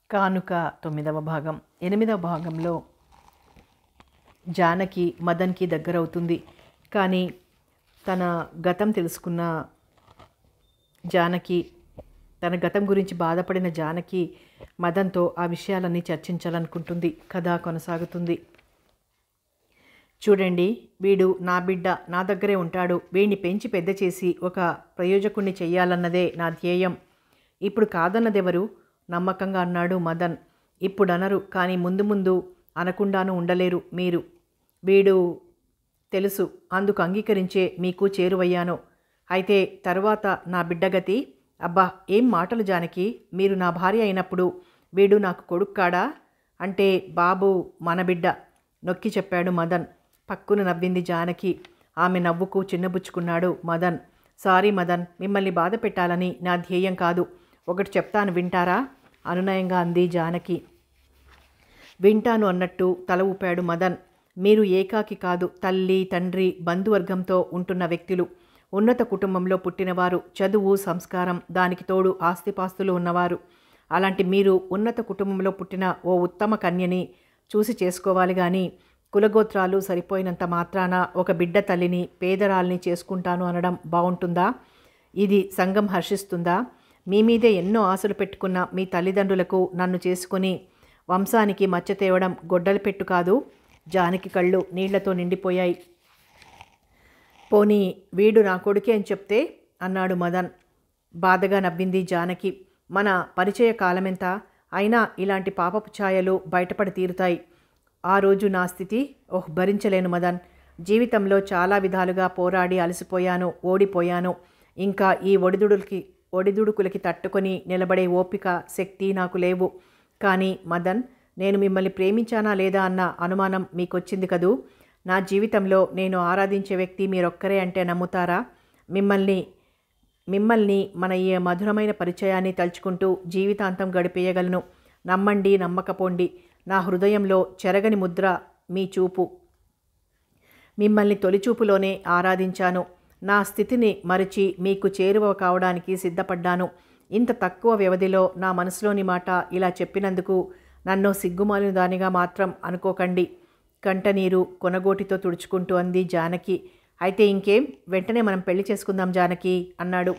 కానుక 9వ భాగం. 8వ భాగంలో జానకి మదన్కి దగ్గరవుతుంది. కానీ తన గతం తెలుసుకున్న జానకి, తన గతం గురించి బాధపడిన జానకి మదన్తో ఆ విషయాలన్నీ చర్చించాలనుకుంటుంది. కథ కొనసాగుతుంది. చూడండి, వీడు నా బిడ్డ, నా దగ్గరే ఉంటాడు. వీడిని పెంచి పెద్ద చేసి ఒక ప్రయోజకుణ్ణి చెయ్యాలన్నదే నా ధ్యేయం. ఇప్పుడు కాదన్నదెవరు? నమ్మకంగా అన్నాడు మదన్. ఇప్పుడు అనరు, కానీ ముందు ముందు అనకుండాను ఉండలేరు మీరు. వీడు తెలుసు, అందుకు అంగీకరించే మీకు చేరువయ్యాను. అయితే తరువాత నా బిడ్డగతి? అబ్బా, ఏం మాటలు జానకి! మీరు నా భార్య అయినప్పుడు వీడు నాకు కొడుకు కాడా? అంటే బాబు మన బిడ్డ, నొక్కి చెప్పాడు మదన్. పక్కున నవ్వింది జానకి. ఆమె నవ్వుకు చిన్నబుచ్చుకున్నాడు మదన్. సారీ మదన్, మిమ్మల్ని బాధ పెట్టాలని నా ధ్యేయం కాదు. ఒకటి చెప్తాను, వింటారా? అనునయంగా అంది జానకి. వింటాను అన్నట్టు తల ఊపాడు మదన్. మీరు ఏకాకి కాదు, తల్లి తండ్రి బంధువర్గంతో ఉంటున్న వ్యక్తులు, ఉన్నత కుటుంబంలో పుట్టినవారు, చదువు సంస్కారం, దానికి తోడు ఆస్తిపాస్తులు ఉన్నవారు. అలాంటి మీరు ఉన్నత కుటుంబంలో పుట్టిన ఓ ఉత్తమ కన్యని చూసి చేసుకోవాలి. కానీ కులగోత్రాలు సరిపోయినంత మాత్రాన ఒక బిడ్డ తల్లిని పేదరాల్ని చేసుకుంటాను అనడం బాగుంటుందా? ఇది సంఘం హర్షిస్తుందా? మీ మీదే ఎన్నో ఆశలు పెట్టుకున్న మీ తల్లిదండ్రులకు నన్ను చేసుకుని వంశానికి మచ్చ తేవడం గొడ్డలి పెట్టు కాదు. జానకి కళ్ళు నీళ్లతో నిండిపోయాయి. పోనీ వీడు నా కొడుకే అని చెప్తే అన్నాడు మదన్. బాధగా నవ్వింది జానకి. మన పరిచయ కాలమెంత అయినా ఇలాంటి పాపపు ఛాయలు బయటపడి తీరుతాయి. ఆ రోజు నా స్థితి భరించలేను మదన్. జీవితంలో చాలా విధాలుగా పోరాడి అలసిపోయాను, ఓడిపోయాను. ఇంకా ఈ ఒడిదుడుకులకి తట్టుకొని నిలబడే ఓపిక, శక్తి నాకు లేవు. కానీ మదన్, నేను మిమ్మల్ని ప్రేమించానా లేదా అన్న అనుమానం మీకొచ్చింది కదూ. నా జీవితంలో నేను ఆరాధించే వ్యక్తి మీరొక్కరే అంటే నమ్ముతారా? మిమ్మల్ని మన ఈ మధురమైన పరిచయాన్ని తలుచుకుంటూ జీవితాంతం గడిపేయగలను. నమ్మండి, నమ్మకపోండి, నా హృదయంలో చెరగని ముద్ర మీ చూపు. మిమ్మల్ని తొలిచూపులోనే ఆరాధించాను. నా స్థితిని మరిచి మీకు చేరువ కావడానికి సిద్ధపడ్డాను. ఇంత తక్కువ వ్యవధిలో నా మనసులోని మాట ఇలా చెప్పినందుకు నన్ను సిగ్గుమాలిన దానిగా మాత్రం అనుకోకండి. కంటనీరు కొనగోటితో తుడుచుకుంటూ అంది జానకి. అయితే ఇంకేం, వెంటనే మనం పెళ్లి చేసుకుందాం జానకి అన్నాడు.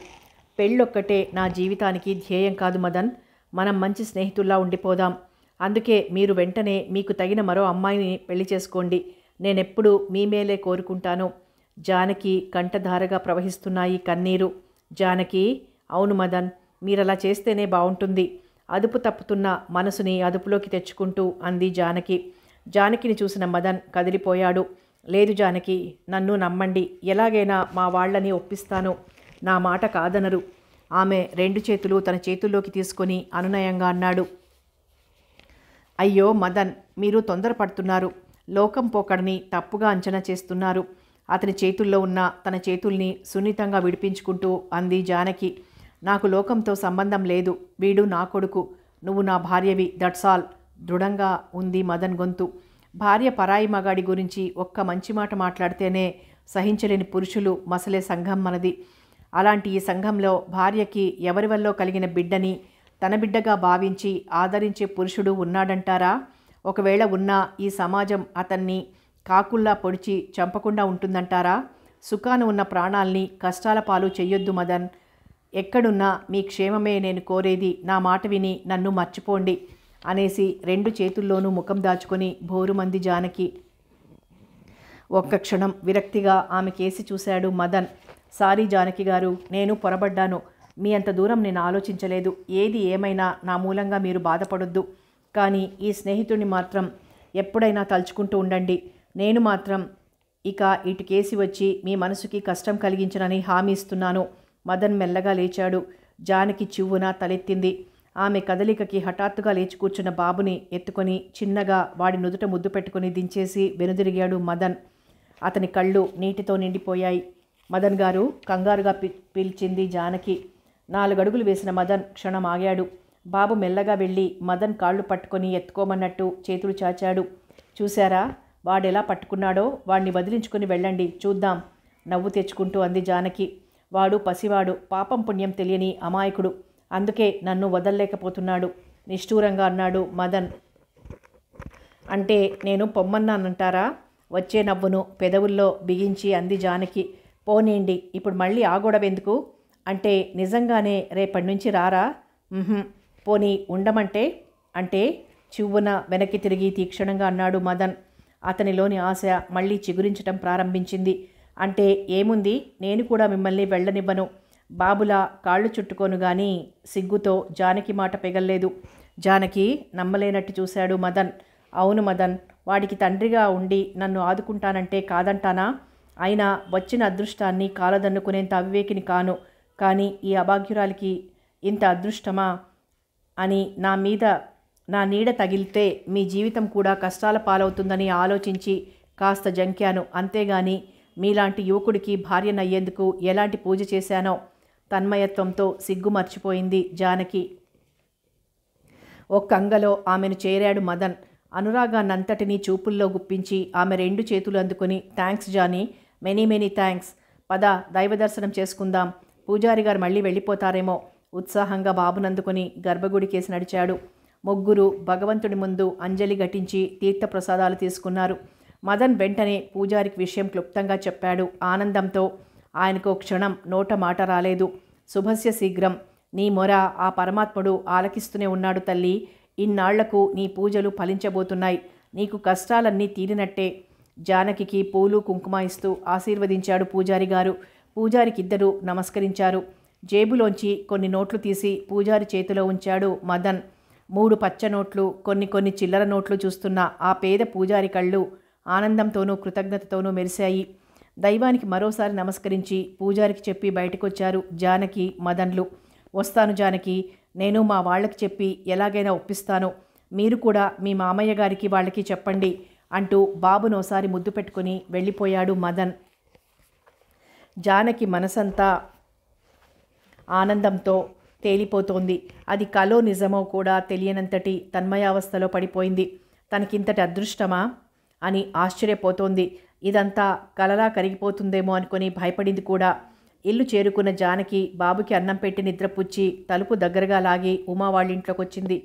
పెళ్ళొక్కటే నా జీవితానికి ధ్యేయం కాదు మదన్. మనం మంచి స్నేహితుల్లా ఉండిపోదాం. అందుకే మీరు వెంటనే మీకు తగిన మరో అమ్మాయిని పెళ్లి చేసుకోండి. నేనెప్పుడు మీ మేలే కోరుకుంటాను. జానకి కంఠధారగా ప్రవహిస్తున్నాయి కన్నీరు. జానకి, అవును మదన్, మీరలా చేస్తేనే బాగుంటుంది. అదుపు తప్పుతున్న మనసుని అదుపులోకి తెచ్చుకుంటూ అంది జానకి. జానకిని చూసిన మదన్ కదిలిపోయాడు. లేదు జానకి, నన్ను నమ్మండి. ఎలాగైనా మా వాళ్ళని ఒప్పిస్తాను. నా మాట కాదనరు. ఆమె 2 చేతులు తన చేతుల్లోకి తీసుకొని అనునయంగా అన్నాడు. అయ్యో మదన్, మీరు తొందరపడుతున్నారు. లోకం పోకడని తప్పుగా అంచనా చేస్తున్నారు. అతని చేతుల్లో ఉన్న తన చేతుల్ని సున్నితంగా విడిపించుకుంటూ అంది జానకి. నాకు లోకంతో సంబంధం లేదు. వీడు నా కొడుకు. నువ్వు నా భార్యవి, దట్స్ ఆల్. దృఢంగా ఉంది మదన్ గొంతు. భార్య పరాయి మగాడి గురించి ఒక్క మంచి మాట మాట్లాడితేనే సహించలేని పురుషులు మసలే సంఘం మనది. అలాంటి ఈ సంఘంలో భార్యకి ఎవరి వల్ల కలిగిన బిడ్డని తన బిడ్డగా భావించి ఆదరించే పురుషుడు ఉన్నాడంటారా? ఒకవేళ ఉన్నా ఈ సమాజం అతన్ని కాకుల్లా పొడిచి చంపకుండా ఉంటుందంటారా? సుఖాన ఉన్న ప్రాణాల్ని కష్టాల పాలు చెయ్యొద్దు మదన్. ఎక్కడున్నా మీ క్షేమమే నేను కోరేది. నా మాట విని నన్ను మర్చిపోండి అనేసి 2 చేతుల్లోనూ ముఖం దాచుకొని భోరుమంది జానకి. ఒక్క క్షణం విరక్తిగా ఆమె కేసి చూశాడు మదన్. సారీ జానకి గారు, నేను పొరబడ్డాను. మీ అంత దూరం నేను ఆలోచించలేదు. ఏది ఏమైనా నా మూలంగా మీరు బాధపడొద్దు. కానీ ఈ స్నేహితుడిని మాత్రం ఎప్పుడైనా తలుచుకుంటూ ఉండండి. నేను మాత్రం ఇక ఇటుకేసి వచ్చి మీ మనసుకి కష్టం కలిగించనని హామీ ఇస్తున్నాను. మదన్ మెల్లగా లేచాడు. జానకి చివ్వున తలెత్తింది. ఆమె కదలికకి హఠాత్తుగా లేచి కూర్చున్న బాబుని ఎత్తుకొని చిన్నగా వాడి నుదుట ముద్దు పెట్టుకుని దించేసి వెనుదిరిగాడు మదన్. అతని కళ్ళు నీటితో నిండిపోయాయి. మదన్ గారు, కంగారుగా పిలిచింది జానకి. 4 అడుగులు వేసిన మదన్ క్షణం ఆగాడు. బాబు మెల్లగా వెళ్ళి మదన్ కాళ్ళు పట్టుకొని ఎత్తుకోమన్నట్టు చేతులు చాచాడు. చూశారా వాడెలా పట్టుకున్నాడో? వాడిని వదిలించుకుని వెళ్ళండి, చూద్దాం, నవ్వు తెచ్చుకుంటూ అంది జానకి. వాడు పసివాడు, పాపం పుణ్యం తెలియని అమాయకుడు. అందుకే నన్ను వదల్లేకపోతున్నాడు. నిష్ఠూరంగా అన్నాడు మదన్. అంటే నేను పొమ్మన్నానంటారా? వచ్చే నవ్వును పెదవుల్లో బిగించి అంది జానకి. పోనీండి, ఇప్పుడు మళ్ళీ ఆ గొడవెందుకు? అంటే నిజంగానే రేపటి నుంచి రారా? పోనీ ఉండమంటే? అంటే చివ్వున వెనక్కి తిరిగి తీక్షణంగా అన్నాడు మదన్. అతనిలోని ఆశ మళ్ళీ చిగురించటం ప్రారంభించింది. అంటే ఏముంది, నేను కూడా మిమ్మల్ని వెళ్ళనివ్వను. బాబులా కాళ్ళు చుట్టుకోను గాని. సిగ్గుతో జానకి మాట పెగల్లేదు. జానకి నమ్మలేనట్టు చూశాడు మదన్. అవును మదన్, వాడికి తండ్రిగా ఉండి నన్ను ఆదుకుంటానంటే కాదంటానా? అయినా వచ్చిన అదృష్టాన్ని కాలదన్నుకునేంత అవివేకిని కాను. కానీ ఈ అభాగ్యురాలికి ఇంత అదృష్టమా అని నా నీడ తగిలితే మీ జీవితం కూడా కష్టాల పాలవుతుందని ఆలోచించి కాస్త జంక్యాను. అంతేగాని మీలాంటి యువకుడికి భార్యనయ్యేందుకు ఎలాంటి పూజ చేశానో. తన్మయత్వంతో సిగ్గు మర్చిపోయింది జానకి. ఒక్క అంగలో ఆమెను చేరాడు మదన్. అనురాగాన్నంతటినీ చూపుల్లో గుప్పించి ఆమె 2 చేతులు అందుకుని, thanks Johnny, many many thanks. పద, దైవదర్శనం చేసుకుందాం. పూజారి గారు మళ్ళీ వెళ్ళిపోతారేమో. ఉత్సాహంగా బాబునందుకుని గర్భగుడికేసి నడిచాడు. ముగ్గురు భగవంతుడి ముందు అంజలి ఘటించి తీర్థప్రసాదాలు తీసుకున్నారు. మదన్ వెంటనే పూజారికి విషయం క్లుప్తంగా చెప్పాడు. ఆనందంతో ఆయనకు క్షణం నోట మాట రాలేదు. శుభస్య శీఘ్రం. నీ మొర ఆ పరమాత్ముడు ఆలకిస్తూనే ఉన్నాడు తల్లి. ఇన్నాళ్లకు నీ పూజలు ఫలించబోతున్నాయి. నీకు కష్టాలన్నీ తీరినట్టే. జానకికి పూలు కుంకుమ ఇస్తూ ఆశీర్వదించాడు పూజారి గారు. పూజారికిద్దరూ నమస్కరించారు. జేబులోంచి కొన్ని నోట్లు తీసి పూజారి చేతిలో ఉంచాడు మదన్. 3 పచ్చ నోట్లు, కొన్ని చిల్లర నోట్లు చూస్తున్న ఆ పేద పూజారి కళ్ళు ఆనందంతోనూ కృతజ్ఞతతోనూ మెరిశాయి. దైవానికి మరోసారి నమస్కరించి పూజారికి చెప్పి బయటకొచ్చారు జానకి, మదన్లు. వస్తాను జానకి, నేను మా వాళ్ళకి చెప్పి ఎలాగైనా ఒప్పిస్తాను. మీరు కూడా మీ మామయ్య గారికి వాళ్ళకి చెప్పండి అంటూ బాబునోసారి ముద్దు పెట్టుకుని వెళ్ళిపోయాడు మదన్. జానకి మనసంతా ఆనందంతో తేలిపోతోంది. అది కలో నిజమో కూడా తెలియనంతటి తన్మయావస్థలో పడిపోయింది. తనకింతటి అదృష్టమా అని ఆశ్చర్యపోతోంది. ఇదంతా కలలా కరిగిపోతుందేమో అనుకుని భయపడింది కూడా. ఇల్లు చేరుకున్న జానకి బాబుకి అన్నం పెట్టి నిద్రపుచ్చి తలుపు దగ్గరగా లాగి ఉమా వాళ్ళింట్లోకి వచ్చింది.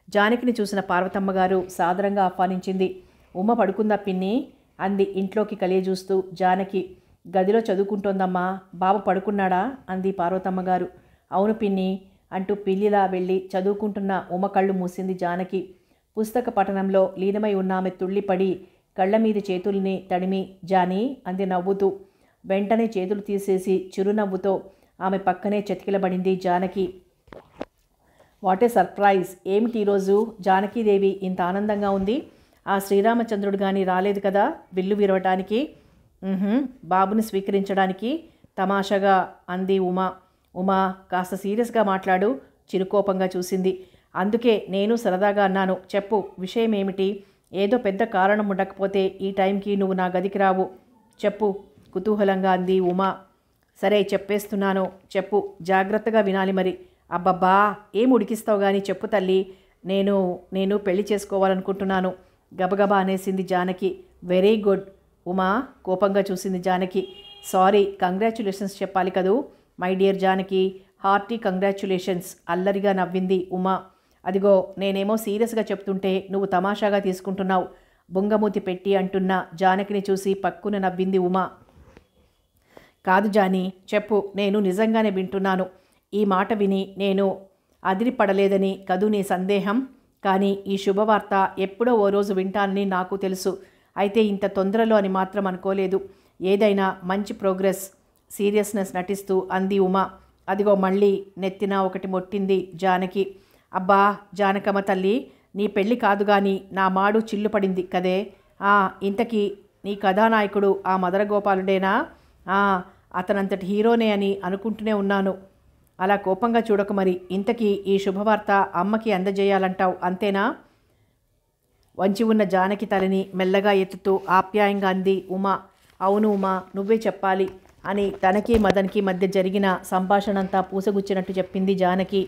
జానకిని చూసిన పార్వతమ్మగారు సాదరంగా ఆహ్వానించింది. ఉమ పడుకుందా పిన్ని అంది ఇంట్లోకి కలియజూస్తూ జానకి. గదిలో చదువుకుంటోందమ్మా. బాబు పడుకున్నాడా అంది పార్వతమ్మగారు. అవును పిన్ని అంటూ పిల్లిలా వెళ్ళి చదువుకుంటున్న ఉమ కళ్ళు మూసింది జానకి. పుస్తక పఠనంలో లీనమై ఉన్న ఆమె తుళ్ళిపడి కళ్ళ మీద చేతుల్ని తడిమి జానీ అంది నవ్వుతూ. వెంటనే చేతులు తీసేసి చిరునవ్వుతో ఆమె పక్కనే చతికిలబడింది జానకి. What a surprise! ఏమిటి ఈరోజు జానకీదేవి ఇంత ఆనందంగా ఉంది? ఆ శ్రీరామచంద్రుడు కానీ రాలేదు కదా విల్లు విరవటానికి? బాబుని స్వీకరించడానికి తమాషాగా అంది ఉమా కాస్త సీరియస్గా మాట్లాడు. చిరుకోపంగా చూసింది. అందుకే నేను సరదాగా అన్నాను. చెప్పు, విషయం ఏమిటి? ఏదో పెద్ద కారణం ఉండకపోతే ఈ టైంకి నువ్వు నా గదికి రావు. చెప్పు కుతూహలంగా అంది ఉమా. సరే చెప్పేస్తున్నాను, చెప్పు, జాగ్రత్తగా వినాలి మరి. అబ్బబ్బా, ఏం ఉడికిస్తావు కానీ చెప్పు తల్లి. నేను పెళ్లి చేసుకోవాలనుకుంటున్నాను గబగబా అనేసింది జానకి. Very good. ఉమా కోపంగా చూసింది జానకి. సారీ, కంగ్రాచ్యులేషన్స్ చెప్పాలి కదూ my dear Janaki. Hearty congratulations అల్లరిగా నవ్వింది ఉమా. అదిగో నేనేమో సీరియస్గా చెప్తుంటే నువ్వు తమాషాగా తీసుకుంటున్నావు బొంగమూతి పెట్టి అంటున్న జానకిని చూసి పక్కున నవ్వింది ఉమా. కాదు జానీ, చెప్పు, నేను నిజంగానే వింటున్నాను. ఈ మాట విని నేను అదిరిపడలేదని కదూ నీ సందేహం? కానీ ఈ శుభవార్త ఎప్పుడో ఓ రోజు వింటానని నాకు తెలుసు. అయితే ఇంత తొందరలో అని మాత్రం అనుకోలేదు. ఏదైనా మంచి ప్రోగ్రెస్. సీరియస్నెస్ నటిస్తూ అంది ఉమా. అదిగో మళ్ళీ నెత్తిన ఒకటి మొట్టింది జానకి. అబ్బా జానకమ్మ తల్లి, నీ పెళ్ళి కాదు గాని నా మాడు చిల్లు పడింది కదే. ఇంతకీ నీ కథానాయకుడు ఆ మదరగోపాలుడేనా? అతనంతటి హీరోనే అని అనుకుంటూనే ఉన్నాను. అలా కోపంగా చూడకు మరి. ఇంతకీ ఈ శుభవార్త అమ్మకి అందజేయాలంటావు అంతేనా? వంచి ఉన్న జానకి తలని మెల్లగా ఎత్తుతూ ఆప్యాయంగా అంది ఉమా. అవును ఉమా, నువ్వే చెప్పాలి అని తనకి మదన్కి మధ్య జరిగిన సంభాషణంతా పూసగుచ్చినట్టు చెప్పింది జానకి.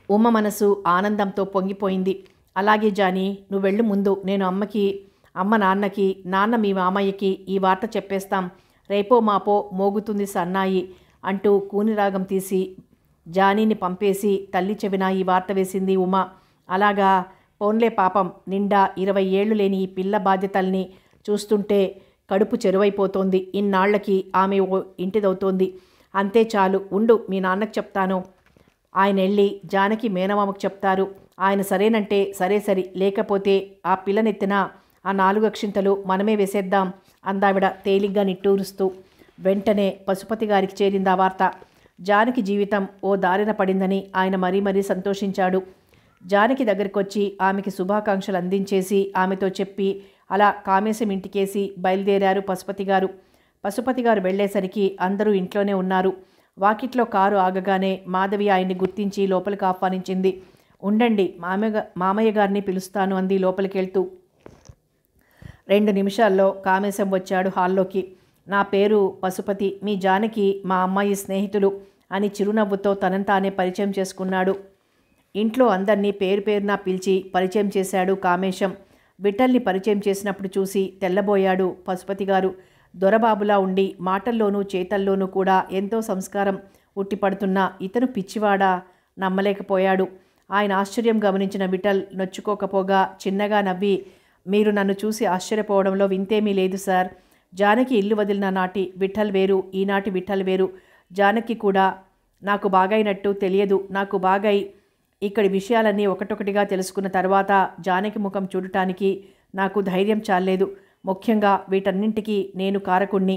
ఉమ మనసు ఆనందంతో పొంగిపోయింది. అలాగే జానీ, నువ్వెళ్ళు ముందు. నేను అమ్మ నాన్నకి, నాన్న మీ మామయ్యకి ఈ వార్త చెప్పేస్తాం. రేపో మాపో మోగుతుంది సన్నాయి అంటూ కూనిరాగం తీసి జానీని పంపేసి తల్లి చెవిన ఈ వార్త వేసింది ఉమ. అలాగా, పోన్లే పాపం, నిండా 20 ఏళ్లు లేని ఈ పిల్ల బాధ్యతల్ని చూస్తుంటే కడుపు చెరువైపోతోంది. ఇన్నాళ్లకి ఆమె ఓ ఇంటిదవుతోంది. అంతే చాలు, ఉండు మీ నాన్నకు చెప్తాను. ఆయన వెళ్ళి జానకి మేనమామకు చెప్తారు. ఆయన సరేనంటే సరే సరి, లేకపోతే ఆ పిల్లనెత్తిన ఆ 4 అక్షింతలు మనమే వేసేద్దాం అందావిడ తేలిగ్గా నిట్టూరుస్తూ. వెంటనే పశుపతి గారికి చేరింది ఆ వార్త. జానకి జీవితం ఓ దారిన పడిందని ఆయన మరీ మరీ సంతోషించాడు. జానకి దగ్గరికొచ్చి ఆమెకి శుభాకాంక్షలు అందించేసి ఆమెతో చెప్పి అలా కామేశం ఇంటికేసి బయలుదేరారు పశుపతి గారు. పశుపతి గారు వెళ్లేసరికి అందరూ ఇంట్లోనే ఉన్నారు. వాకిట్లో కారు ఆగగానే మాధవి ఆయన్ని గుర్తించి లోపలికి ఆహ్వానించింది. ఉండండి, మామయ్య గారిని పిలుస్తాను అంది లోపలికెళ్తూ. 2 నిమిషాల్లో కామేశం వచ్చాడు హాల్లోకి. నా పేరు పశుపతి, మీ జానకి మా అమ్మాయి స్నేహితులు అని చిరునవ్వుతో తనంతానే పరిచయం చేసుకున్నాడు. ఇంట్లో అందరినీ పేరు పేరున పిలిచి పరిచయం చేశాడు కామేశం. విఠల్ని పరిచయం చేసినప్పుడు చూసి తెల్లబోయాడు పశుపతి గారు. దొరబాబులా ఉండి మాటల్లోనూ చేతల్లోనూ కూడా ఎంతో సంస్కారం ఉట్టిపడుతున్న ఇతను పిచ్చివాడా నమ్మలేకపోయాడు. ఆయన ఆశ్చర్యం గమనించిన విఠల్ నొచ్చుకోకపోగా చిన్నగా నవ్వి, మీరు నన్ను చూసి ఆశ్చర్యపోవడంలో వింతేమీ లేదు సార్. జానకి ఇల్లు వదిలిన నాటి విఠల్ వేరు, ఈనాటి విఠల్ వేరు. జానకి కూడా నాకు బాగైనట్టు తెలియదు. నాకు బాగై ఇక్కడి విషయాలన్నీ ఒకటొకటిగా తెలుసుకున్న తర్వాత జానకి ముఖం చూడటానికి నాకు ధైర్యం చాలేదు. ముఖ్యంగా వీటన్నింటికీ నేను కారకుణ్ణి.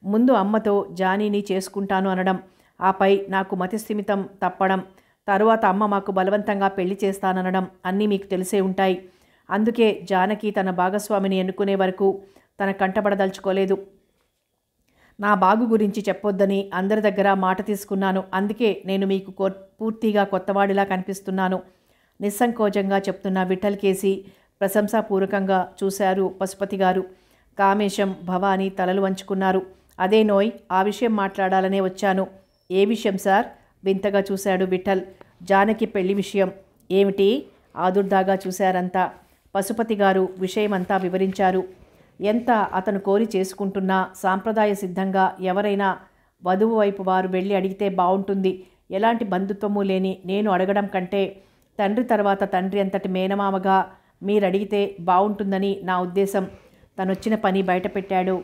ముందు అమ్మతో జానీని చేసుకుంటాను అనడం, ఆపై నాకు మతిస్థిమితం తప్పడం, తరువాత అమ్మ మాకు బలవంతంగా పెళ్లి చేస్తాననడం అన్నీ మీకు తెలిసే ఉంటాయి. అందుకే జానకి తన భాగస్వామిని ఎన్నుకునే వరకు తన కంటపడదలుచుకోలేదు. నా బాగు గురించి చెప్పొద్దని అందరి దగ్గర మాట తీసుకున్నాను. అందుకే నేను మీకు పూర్తిగా కొత్తవాడిలా కనిపిస్తున్నాను. నిస్సంకోచంగా చెప్తున్న విఠల్ కేసి ప్రశంసాపూర్వకంగా చూశారు పశుపతి గారు. కామేశం, భవానీ తలలు వంచుకున్నారు. అదే నోయ్, ఆ విషయం మాట్లాడాలనే వచ్చాను. ఏ విషయం సార్? వింతగా చూశాడు విఠల్. జానకి పెళ్లి విషయం. ఏమిటి? ఆదుర్దాగా చూశారంతా. పశుపతి గారు విషయమంతా వివరించారు. ఎంత అతను కోరి చేసుకుంటున్నా సాంప్రదాయ సిద్ధంగా ఎవరైనా వధువు వైపు వారు వెళ్ళి అడిగితే బాగుంటుంది. ఎలాంటి బంధుత్వము లేని నేను అడగడం కంటే తండ్రి తర్వాత తండ్రి అంతటి మేనమామగా మీరడిగితే బాగుంటుందని నా ఉద్దేశం. తనొచ్చిన పని బయటపెట్టాడు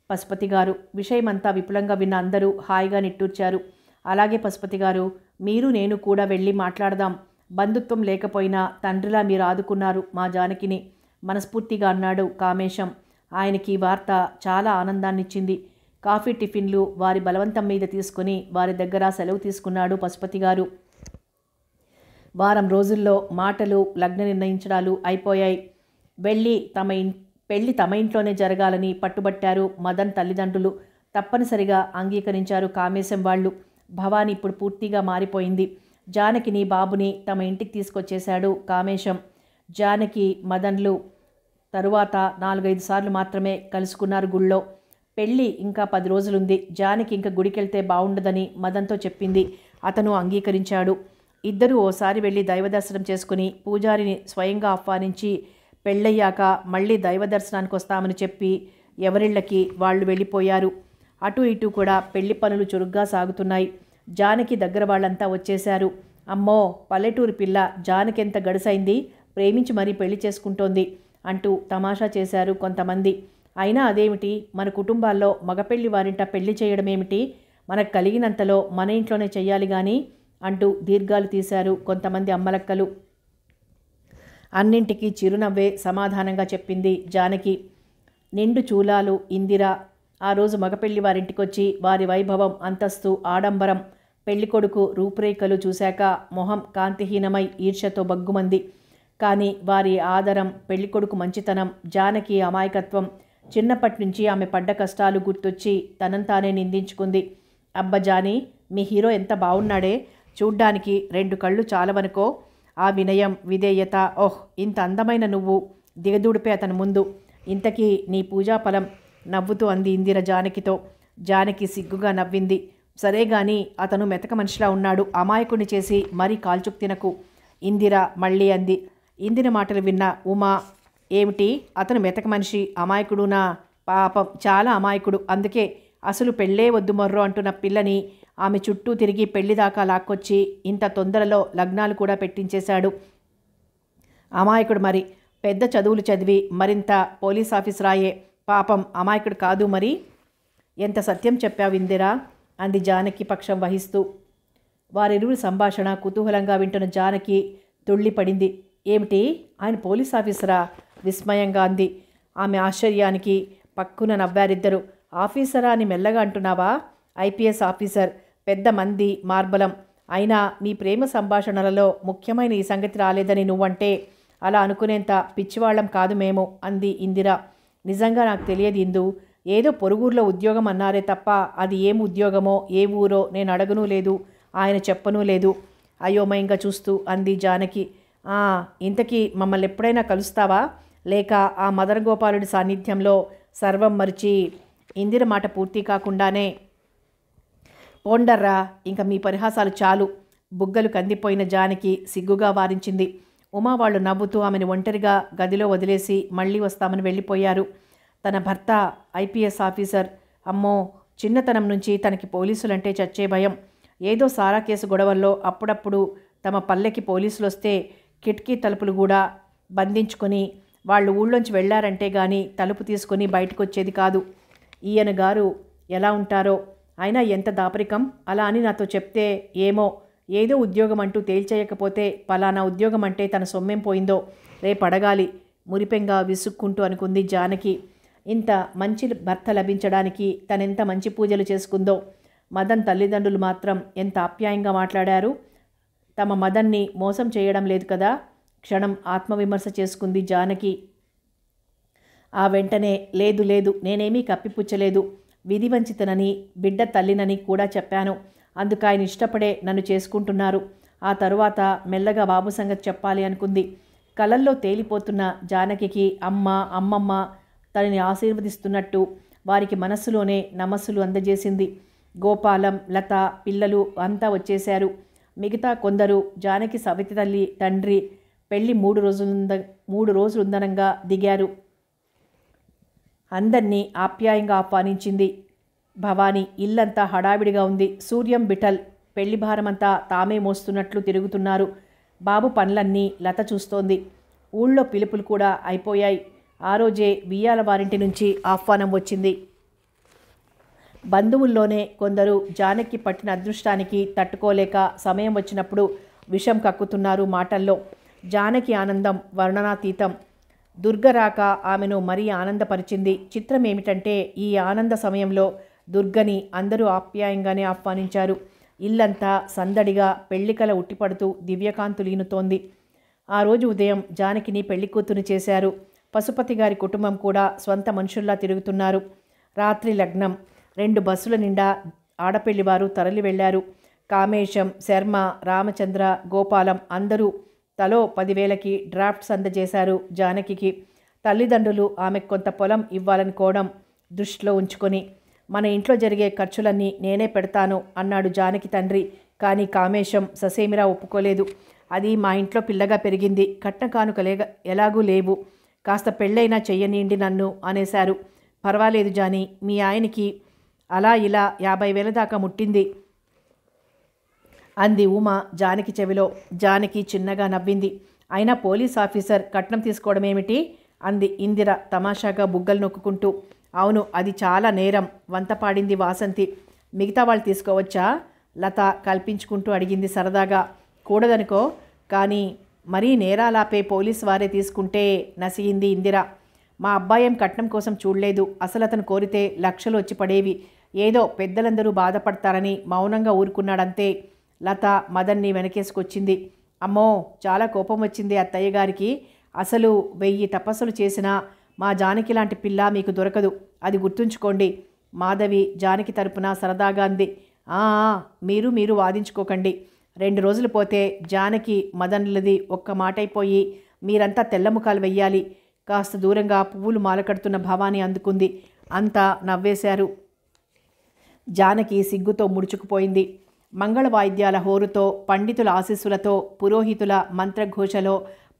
పశుపతి గారు. విషయమంతా విపులంగా విన్న అందరూ హాయిగా నిట్టూర్చారు. అలాగే పశుపతి గారు, మీరు నేను కూడా వెళ్ళి మాట్లాడదాం. బంధుత్వం లేకపోయినా తండ్రిలా మీరు ఆదుకున్నారు మా జానకిని మనస్ఫూర్తిగా అన్నాడు కామేశం. ఆయనకి ఈ వార్త చాలా ఆనందాన్నిచ్చింది. కాఫీ టిఫిన్లు వారి బలవంతం మీద తీసుకుని వారి దగ్గర సెలవు తీసుకున్నాడు పశుపతి గారు. వారం రోజుల్లో మాటలు, లగ్న నిర్ణయించడాలు అయిపోయాయి. పెళ్లి తమ ఇంట్లోనే జరగాలని పట్టుబట్టారు మదన్ తల్లిదండ్రులు. తప్పనిసరిగా అంగీకరించారు కామేశం వాళ్ళు. భవాని ఇప్పుడు పూర్తిగా మారిపోయింది. జానకిని, బాబుని తమ ఇంటికి తీసుకొచ్చేశాడు కామేశం. జానకి, మదన్లు తరువాత 4-5 సార్లు మాత్రమే కలుసుకున్నారు గుళ్ళో. పెళ్ళి ఇంకా 10 రోజులుంది. జానకి ఇంకా గుడికెళ్తే బాగుండదని మదన్తో చెప్పింది. అతను అంగీకరించాడు. ఇద్దరూ ఓసారి వెళ్ళి దైవదర్శనం చేసుకుని పూజారిని స్వయంగా ఆహ్వానించి పెళ్ళయ్యాక మళ్ళీ దైవదర్శనానికి వస్తామని చెప్పి ఎవరిళ్ళకి వాళ్ళు వెళ్ళిపోయారు. అటు ఇటు కూడా పెళ్లి పనులు చురుగ్గా సాగుతున్నాయి. జానకి దగ్గర వాళ్ళంతా వచ్చేశారు. అమ్మో, పల్లెటూరు పిల్ల జానకెంత గడుసైంది, ప్రేమించి మరీ పెళ్లి చేసుకుంటోంది అంటూ తమాషా చేశారు కొంతమంది. అయినా అదేమిటి, మన కుటుంబాల్లో మగపెళ్లి వారింట పెళ్లి చేయడమేమిటి, మనకు కలిగినంతలో మన ఇంట్లోనే చెయ్యాలి కానీ అంటూ దీర్ఘాలు తీశారు కొంతమంది అమ్మలక్కలు. అన్నింటికీ చిరునవ్వే సమాధానంగా చెప్పింది జానకి. నిండు చూలాలు ఇందిర ఆ రోజు మగపెళ్లి వారింటికొచ్చి వారి వైభవం, అంతస్తు, ఆడంబరం, పెళ్లికొడుకు రూపురేఖలు చూశాక మొహం కాంతిహీనమై ఈర్ష్యతో బగ్గుమంది. కానీ వారి ఆదరం, పెళ్లికొడుకు మంచితనం, జానకి అమాయకత్వం, చిన్నప్పటి నుంచి ఆమె పడ్డ కష్టాలు గుర్తొచ్చి తనంతానే నిందించుకుంది. అబ్బ జానీ, మీ హీరో ఎంత బాగున్నాడే, చూడ్డానికి 2 కళ్ళు చాలవనుకో. ఆ వినయం, విధేయత, ఓహ్, ఇంత అందమైన నువ్వు దిగదూడిపే అతని ముందు. ఇంతకీ నీ పూజాఫలం నవ్వుతూ అంది ఇందిర జానకితో. జానకి సిగ్గుగా నవ్వింది. సరే గాని అతను మెతక మనిషిలా ఉన్నాడు, అమాయకుని చేసి మరీ కాల్చుకు తినకు ఇందిర మళ్ళీ అంది. ఇందిర మాటలు విన్న ఉమా, ఏమిటి అతను మెతక మనిషి, అమాయకుడునా? పాపం చాలా అమాయకుడు, అందుకే అసలు పెళ్ళే వద్దు మొర్రో అంటున్న పిల్లని ఆమె చుట్టూ తిరిగి పెళ్లి దాకా లాక్కొచ్చి ఇంత తొందరలో లగ్నాలు కూడా పెట్టించేశాడు. అమాయకుడు మరి, పెద్ద చదువులు చదివి మరింత పోలీస్ ఆఫీసర్ అయ్యే పాపం అమాయకుడు కాదు మరి. ఎంత సత్యం చెప్పావు ఇందిరా అంది జానకి పక్షం వహిస్తూ. వారిరువురి సంభాషణ కుతూహలంగా వింటున్న జానకి తుళ్ళిపడింది. ఏమిటి, ఆయన పోలీస్ ఆఫీసరా? విస్మయంగా అంది. ఆమె ఆశ్చర్యానికి పక్కున నవ్వారిద్దరు. ఆఫీసరా అని మెల్లగా అంటున్నావా? ఐపీఎస్ ఆఫీసర్, పెద్ద మంది మార్బలం. అయినా మీ ప్రేమ సంభాషణలలో ముఖ్యమైన ఈ సంగతి రాలేదని నువ్వంటే అలా అనుకునేంత పిచ్చివాళ్లం కాదు మేము అంది ఇందిర. నిజంగా నాకు తెలియదు ఇందు. ఏదో పొరుగురులో ఉద్యోగం అన్నారే తప్ప అది ఏం ఉద్యోగమో ఏ ఊరో నేను అడగనూ లేదు, ఆయన చెప్పనూ లేదు అయోమయంగా చూస్తూ అంది జానకి. ఇంతకీ మమ్మల్ని ఎప్పుడైనా కలుస్తావా, లేక ఆ మదన గోపాలుడి సాన్నిధ్యంలో సర్వం మరిచి? ఇందిర మాట పూర్తి కాకుండానే పోండర్రా, ఇంక మీ పరిహాసాలు చాలు. బుగ్గలు కందిపోయిన జానకి సిగ్గుగా వారించింది. ఉమా వాళ్ళు నవ్వుతూ ఆమెను ఒంటరిగా గదిలో వదిలేసి మళ్ళీ వస్తామని వెళ్ళిపోయారు. తన భర్త ఐపీఎస్ ఆఫీసర్. అమ్మో, చిన్నతనం నుంచి తనకి పోలీసులంటే చచ్చే భయం. ఏదో సారా కేసు గొడవల్లో అప్పుడప్పుడు తమ పల్లెకి పోలీసులు వస్తే కిటికీ తలుపులు కూడా బంధించుకొని వాళ్ళు ఊళ్ళోంచి వెళ్లారంటే గాని తలుపు తీసుకొని బయటకు వచ్చేది కాదు. ఈయన గారు ఎలా ఉంటారో, అయినా ఎంత దాపరికం. అలా అని నాతో చెప్తే ఏమో, ఏదో ఉద్యోగం అంటూ తేల్చేయకపోతే పలానా ఉద్యోగం అంటే తన సొమ్మేం పోయిందో రేపు అడగాలి మురిపెంగా విసుక్కుంటూ అనుకుంది జానకి. ఇంత మంచి భర్త లభించడానికి తనెంత మంచి పూజలు చేసుకుందో. మదన్ తల్లిదండ్రులు మాత్రం ఎంత ఆప్యాయంగా మాట్లాడారు. తమ మదన్ని మోసం చేయడం లేదు కదా. క్షణం ఆత్మవిమర్శ చేసుకుంది జానకి. ఆ వెంటనే లేదు లేదు, నేనేమీ కప్పిపుచ్చలేదు. విధివంచితనని, బిడ్డ తల్లినని కూడా చెప్పాను. అందుకు ఆయన ఇష్టపడే నన్ను చేసుకుంటున్నారు. ఆ తరువాత మెల్లగా బాబు సంగతి చెప్పాలి అనుకుంది. కలల్లో తేలిపోతున్న జానకి అమ్మమ్మ తనని ఆశీర్వదిస్తున్నట్టు వారికి మనస్సులోనే నమస్సులు అందజేసింది. గోపాలం, లత, పిల్లలు అంతా వచ్చేశారు. మిగతా కొందరు జానకి సవితి తల్లి తండ్రి పెళ్లి 3 రోజులుందనంగా దిగారు. అందర్నీ ఆప్యాయంగా ఆహ్వానించింది. భవానీ ఇల్లంతా హడావిడిగా ఉంది. సూర్యం, బిఠల్ పెళ్లి భారమంతా తామే మోస్తున్నట్లు తిరుగుతున్నారు. బాబు పనులన్నీ లత చూస్తోంది. ఊళ్ళో పిలుపులు కూడా అయిపోయాయి. ఆ రోజే వియ్యాల వారింటి నుంచి ఆహ్వానం వచ్చింది. బంధువుల్లోనే కొందరు జానకి పట్టిన అదృష్టానికి తట్టుకోలేక సమయం వచ్చినప్పుడు విషం కక్కుతున్నారు మాటల్లో. జానకి ఆనందం వర్ణనాతీతం. దుర్గ రాక ఆమెను మరీ ఆనందపరిచింది. చిత్రం ఏమిటంటే ఈ ఆనంద సమయంలో దుర్గని అందరూ ఆప్యాయంగానే ఆహ్వానించారు. ఇల్లంతా సందడిగా పెళ్లికల ఉట్టిపడుతూ దివ్యకాంతులీనుతోంది. ఆ రోజు ఉదయం జానకిని పెళ్లి కూతురు చేశారు. పశుపతి గారి కుటుంబం కూడా స్వంత మనుషుల్లా తిరుగుతున్నారు. రాత్రి లగ్నం. 2 బస్సుల నిండా ఆడపెళ్లివారు తరలి వెళ్లారు. కామేశం, శర్మ, రామచంద్ర, గోపాలం అందరూ తలో 10,000కి డ్రాఫ్ట్స్ అందజేశారు జానకి. తల్లిదండ్రులు ఆమెకు కొంత పొలం ఇవ్వాలనుకోవడం దృష్టిలో ఉంచుకొని, మన ఇంట్లో జరిగే ఖర్చులన్నీ నేనే పెడతాను అన్నాడు జానకి తండ్రి. కానీ కామేశం ససేమిరా ఒప్పుకోలేదు. అది మా ఇంట్లో పిల్లగా పెరిగింది, కట్న కానుకలే ఎలాగూ లేవు, కాస్త పెళ్ళైనా చెయ్యనీండి నన్ను అనేశారు. పర్వాలేదు జానీ, మీ ఆయనకి అలా ఇలా 50,000 దాకా ముట్టింది అంది ఉమ జానకి చెవిలో. జానకి చిన్నగా నవ్వింది. అయినా పోలీస్ ఆఫీసర్ కట్నం తీసుకోవడం ఏమిటి అంది ఇందిర తమాషాగా బుగ్గలు నొక్కుంటూ. అవును, అది చాలా నేరం వంతపాడింది వాసంతి. మిగతా వాళ్ళు తీసుకోవచ్చా? లత కల్పించుకుంటూ అడిగింది సరదాగా. కూడదనుకో, కానీ మరీ నేరాలాపే పోలీసు వారే తీసుకుంటే నసిగింది ఇందిర. మా అబ్బాయేం కట్నం కోసం చూడలేదు. అసలు అతను కోరితే లక్షలు వచ్చి పడేవి. ఏదో పెద్దలందరూ బాధపడతారని మౌనంగా ఊరుకున్నాడంతే. లత మదన్ని వెనకేసుకొచ్చింది. అమ్మో, చాలా కోపం వచ్చింది అత్తయ్య గారికి. అసలు 1000 తపస్సులు చేసినా మా జానకి లాంటి పిల్ల మీకు దొరకదు, అది గుర్తుంచుకోండి. మాధవి జానకి తరపున సరదాగా అంది. మీరు వాదించుకోకండి. 2 రోజులు పోతే జానకి మదన్లది ఒక్క మాటైపోయి మీరంతా తెల్లముఖాలు వెయ్యాలి. కాస్త దూరంగా పువ్వులు మాలకడుతున్న భవానీ అందుకుంది. అంతా నవ్వేశారు. జానకి సిగ్గుతో ముడుచుకుపోయింది. మంగళ వాయిద్యాల హోరుతో, పండితుల ఆశీస్సులతో, పురోహితుల మంత్రఘోషలో,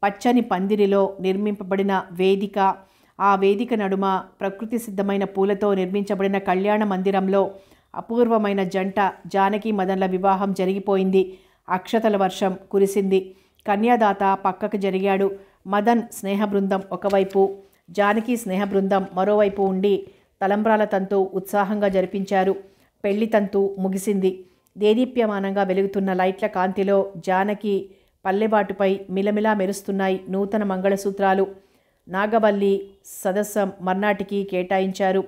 పచ్చని పందిరిలో నిర్మింపబడిన వేదిక, ఆ వేదిక నడుమ ప్రకృతి సిద్ధమైన పూలతో నిర్మించబడిన కళ్యాణ మందిరంలో అపూర్వమైన జంట జానకి మదన్ల వివాహం జరిగిపోయింది. అక్షతల వర్షం కురిసింది. కన్యాదాత పక్కకు జరిగాడు. మదన్ స్నేహ బృందం ఒకవైపు, జానకి స్నేహ బృందం మరోవైపు ఉండి తలంబ్రాల తంతు ఉత్సాహంగా జరిపించారు. పెళ్లి తంతు ముగిసింది. దేదీప్యమానంగా వెలుగుతున్న లైట్ల కాంతిలో జానకి పల్లెబాటుపై మిలమిలా మెరుస్తున్నాయి నూతన మంగళసూత్రాలు. నాగవల్లి సదస్సం మర్నాటికి కేటాయించారు.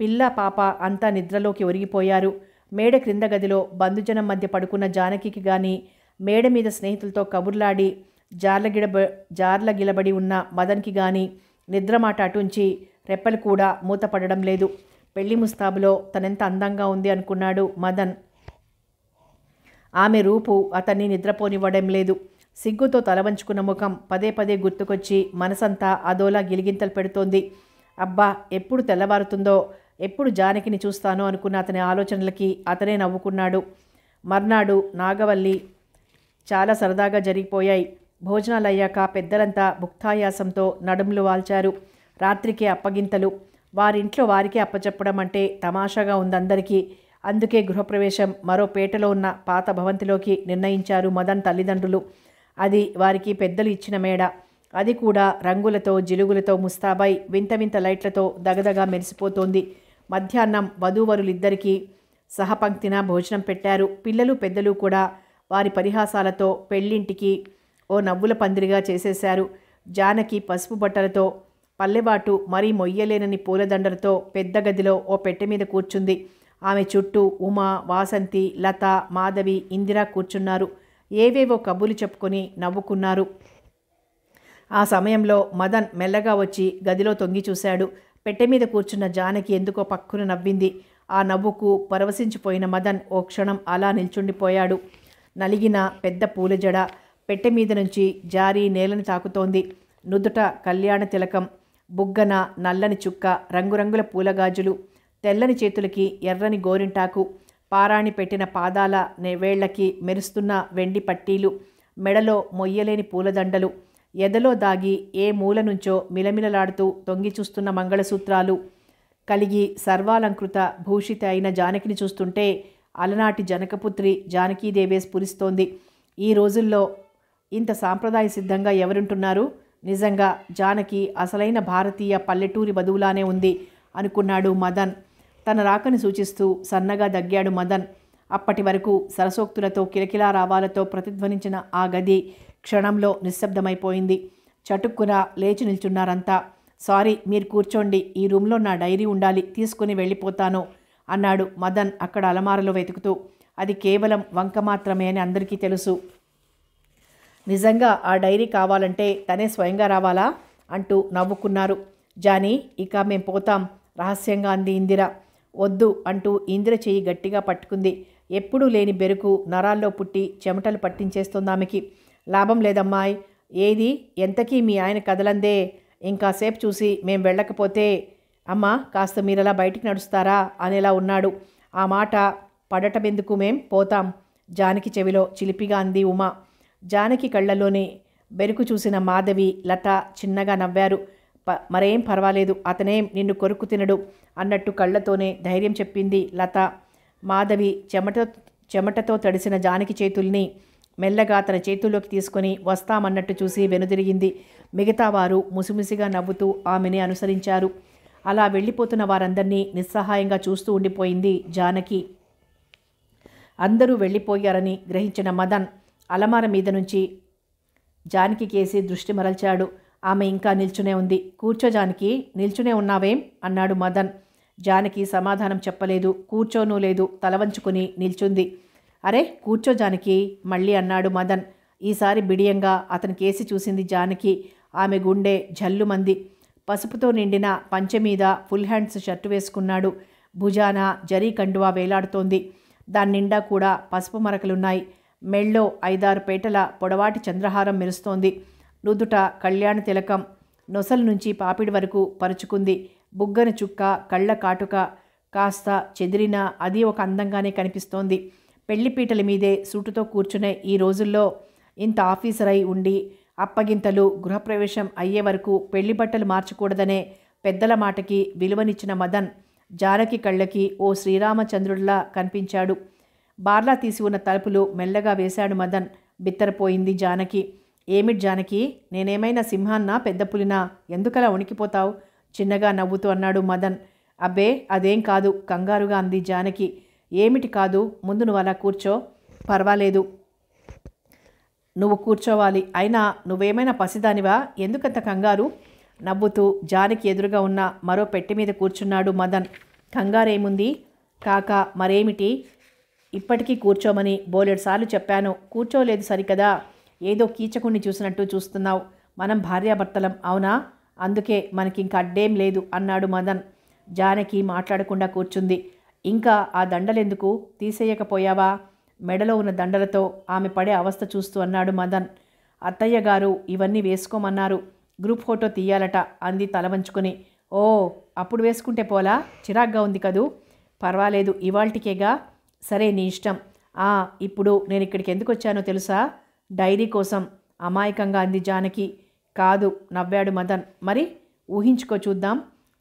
పిల్ల పాప అంతా నిద్రలోకి ఒరిగిపోయారు. మేడ క్రింద గదిలో బంధుజనం మధ్య పడుకున్న జానకికి గాని, మేడ మీద స్నేహితులతో కబుర్లాడి జార్లగిలబడి ఉన్న మదన్కి గాని నిద్రమాట అటుంచి రెప్పలు కూడా మూతపడడం లేదు. పెళ్లి ముస్తాబులో తనెంత అందంగా ఉంది అనుకున్నాడు మదన్. ఆమె రూపు అతన్ని నిద్రపోనివ్వడం లేదు. సిగ్గుతో తలవంచుకున్న ముఖం పదే పదే గుర్తుకొచ్చి మనసంతా అదోలా గిలిగింతలు పెడుతోంది. అబ్బా, ఎప్పుడు తెల్లవారుతుందో, ఎప్పుడు జానకిని చూస్తానో అనుకున్న అతని ఆలోచనలకి అతనే నవ్వుకున్నాడు. మర్నాడు నాగవల్లి చాలా సరదాగా జరిగిపోయాయి. భోజనాలయ్యాక పెద్దలంతా భుక్తాయాసంతో నడుములు వాల్చారు. రాత్రికి అప్పగింతలు. వారింట్లో వారికే అప్పచెప్పడం అంటే తమాషాగా ఉందందరికీ. అందుకే గృహప్రవేశం మరో పేటలో ఉన్న పాత భవంతిలోకి నిర్ణయించారు మదన్ తల్లిదండ్రులు. అది వారికి పెద్దలు ఇచ్చిన మేడ. అది కూడా రంగులతో జిలుగులతో ముస్తాబై వింత వింత లైట్లతో దగదగా మెరిసిపోతోంది. మధ్యాహ్నం వధూవరులిద్దరికీ సహపంక్తిన భోజనం పెట్టారు. పిల్లలు పెద్దలు కూడా వారి పరిహాసాలతో పెళ్ళింటికి ఓ నవ్వుల పందిరిగా చేసేశారు. జానకి పసుపు బట్టలతో, పల్లెబాటు మరీ మొయ్యలేనని పూలదండలతో పెద్ద గదిలో ఓ పెట్టె మీద కూర్చుంది. ఆమె చుట్టూ ఉమా, వాసంతి, లత, మాధవి, ఇందిర కూర్చున్నారు. ఏవేవో కబుర్లు చెప్పుకొని నవ్వుకున్నారు. ఆ సమయంలో మదన్ మెల్లగా వచ్చి గదిలో తొంగి చూశాడు. పెట్టె మీద కూర్చున్న జానకి ఎందుకో పక్కున నవ్వింది. ఆ నవ్వుకు పరవశించిపోయిన మదన్ ఓ క్షణం అలా నిల్చుండిపోయాడు. నలిగిన పెద్ద పూల జడ పెట్టె మీద నుంచి జారి నేలను తాకుతోంది. నుదుట కళ్యాణ తిలకం, బుగ్గన నల్లని చుక్క, రంగురంగుల పూలగాజులు, తెల్లని చేతులకి ఎర్రని గోరింటాకు, పారాణి పెట్టిన పాదాల వేళ్లకి మెరుస్తున్న వెండి పట్టీలు, మెడలో మొయ్యలేని పూలదండలు, ఎదలో దాగి ఏ మూల నుంచో మిలమిలలాడుతూ తొంగి చూస్తున్న మంగళసూత్రాలు కలిగి సర్వాలంకృత భూషిత అయిన జానకిని చూస్తుంటే అలనాటి జనకపుత్రి జానకీదేవే స్ఫురిస్తోంది. ఈ రోజుల్లో ఇంత సాంప్రదాయ సిద్ధంగా ఎవరుంటున్నారు? నిజంగా జానకి అసలైన భారతీయ పల్లెటూరి వధువులానే ఉంది అనుకున్నాడు మదన్. తన రాకని సూచిస్తూ సన్నగా దగ్గాడు మదన్. అప్పటి వరకు సరసోక్తులతో కిలకిలా రావాలతో ప్రతిధ్వనించిన ఆ గది క్షణంలో నిశ్శబ్దమైపోయింది. చటుక్కున లేచి నిల్చున్నారంతా. సారీ, మీరు కూర్చోండి, ఈ రూమ్లో నా డైరీ ఉండాలి, తీసుకుని వెళ్ళిపోతాను అన్నాడు మదన్ అక్కడ అలమారలో వెతుకుతూ. అది కేవలం వంక మాత్రమే అని అందరికీ తెలుసు. నిజంగా ఆ డైరీ కావాలంటే తనే స్వయంగా రావాలా అంటూ నవ్వుకున్నారు. జానీ, ఇక మేం పోతాం రహస్యంగా అంది ఇందిర. వద్దు అంటూ ఇందిర చెయ్యి గట్టిగా పట్టుకుంది. ఎప్పుడూ లేని బెరుకు నరాల్లో పుట్టి చెమటలు పట్టించేస్తోంది ఆమెకి. లాభం లేదమ్మాయ్, ఏది ఎంతకీ మీ ఆయన కదలందే, ఇంకాసేపు చూసి మేం వెళ్ళకపోతే అమ్మా కాస్త మీరలా బయటికి నడుస్తారా అనేలా ఉన్నాడు. ఆ మాట పడటమెందుకు, మేం పోతాం జానకి చెవిలో చిలిపిగా అంది ఉమా. జానకి కళ్ళలోని బెరుకు చూసిన మాధవి, లత చిన్నగా నవ్వారు. మరేం పర్వాలేదు, అతనేం నిన్ను కొరుకు తినడు అన్నట్టు కళ్ళతోనే ధైర్యం చెప్పింది లత. మాధవి చెమటతో తడిసిన జానకి చేతుల్ని మెల్లగా తన చేతుల్లోకి తీసుకొని వస్తామన్నట్టు చూసి వెనుదిరిగింది. మిగతా వారు ముసిముసిగా నవ్వుతూ ఆమెని అనుసరించారు. అలా వెళ్ళిపోతున్న వారందరినీ నిస్సహాయంగా చూస్తూ ఉండిపోయింది జానకి. అందరూ వెళ్ళిపోయారని గ్రహించిన మదన్ అలమార మీద నుంచి జానకి కేసి దృష్టి మరల్చాడు. ఆమె ఇంకా నిల్చునే ఉంది. కూర్చో జానకి, నిల్చునే ఉన్నావేం అన్నాడు మదన్. జానకి సమాధానం చెప్పలేదు, కూర్చోనూ లేదు, తలవంచుకుని నిల్చుంది. అరే కూర్చో జానకి మళ్ళీ అన్నాడు మదన్. ఈసారి బిడియంగా అతని కేసి చూసింది జానకి. ఆమె గుండె జల్లుమంది. పసుపుతో నిండిన పంచె మీద ఫుల్ హ్యాండ్స్ షర్టు వేసుకున్నాడు. భుజాన జరీ కండువా వేలాడుతోంది. దాని నిండా కూడా పసుపు మరకలున్నాయి. మెళ్ళో 5-6 పేటల పొడవాటి చంద్రహారం మెరుస్తోంది. నుదుట కళ్యాణ తిలకం నొసలు నుంచి పాపిడి వరకు పరుచుకుంది. బుగ్గన చుక్క, కళ్ళ కాటుక కాస్త చెదిరినా అది ఒక అందంగానే కనిపిస్తోంది. పెళ్లిపీటల మీదే సూటుతో కూర్చునే ఈ రోజుల్లో ఇంత ఆఫీసర్ అయి ఉండి అప్పగింతలు గృహప్రవేశం అయ్యే వరకు పెళ్లి బట్టలు మార్చకూడదనే పెద్దల మాటకి విలువనిచ్చిన మదన్ జానకి కళ్ళకి ఓ శ్రీరామచంద్రుడిలా కనిపించాడు. బార్లా తీసి ఉన్న తలుపులు మెల్లగా వేశాడు మదన్. బిత్తరపోయింది జానకి. ఏమిటి జానకి, నేనేమైనా సింహాన్నా పెద్ద పులినా? ఎందుకలా వణికిపోతావు? చిన్నగా నవ్వుతూ అన్నాడు మదన్. అబ్బే అదేం కాదు, కంగారుగా అంది జానకి. ఏమిటి కాదు, ముందు నువ్వు అలా కూర్చో. పర్వాలేదు, నువ్వు కూర్చోవాలి. అయినా నువ్వేమైనా పసిదానివా? ఎందుకంత కంగారు? నవ్వుతూ జానకి ఎదురుగా ఉన్న మరో పెట్టె మీద కూర్చున్నాడు మదన్. కంగారేముంది కాక, మరేమిటి? ఇప్పటికీ కూర్చోమని బోలెడుసార్లు చెప్పాను. కూర్చోలేదు సరికదా? ఏదో కీచకుణ్ణి చూసినట్టు చూస్తున్నావు. మనం భార్యాభర్తలం అవునా? అందుకే మనకింక అడ్డేం లేదు అన్నాడు మదన్. జానకి మాట్లాడకుండా కూర్చుంది. ఇంకా ఆ దండలెందుకు? తీసేయకపోయావా? మెడలో ఉన్న దండలతో ఆమె పడే అవస్థ చూస్తూ అన్నాడు మదన్. అత్తయ్య గారు ఇవన్నీ వేసుకోమన్నారు. గ్రూప్ ఫోటో తీయాలట అంది తల వంచుకొని. ఓ, అప్పుడు వేసుకుంటే పోలా? చిరాగ్గా ఉంది కదూ? పర్వాలేదు, ఇవాల్టికేగా. సరే, నీ ఇష్టం. ఇప్పుడు నేను ఇక్కడికి ఎందుకు వచ్చానో తెలుసా? డైరీ కోసం అమాయకంగా అంది జానకి. కాదు, నవ్వాడు మదన్. మరి ఊహించుకో చూద్దాం.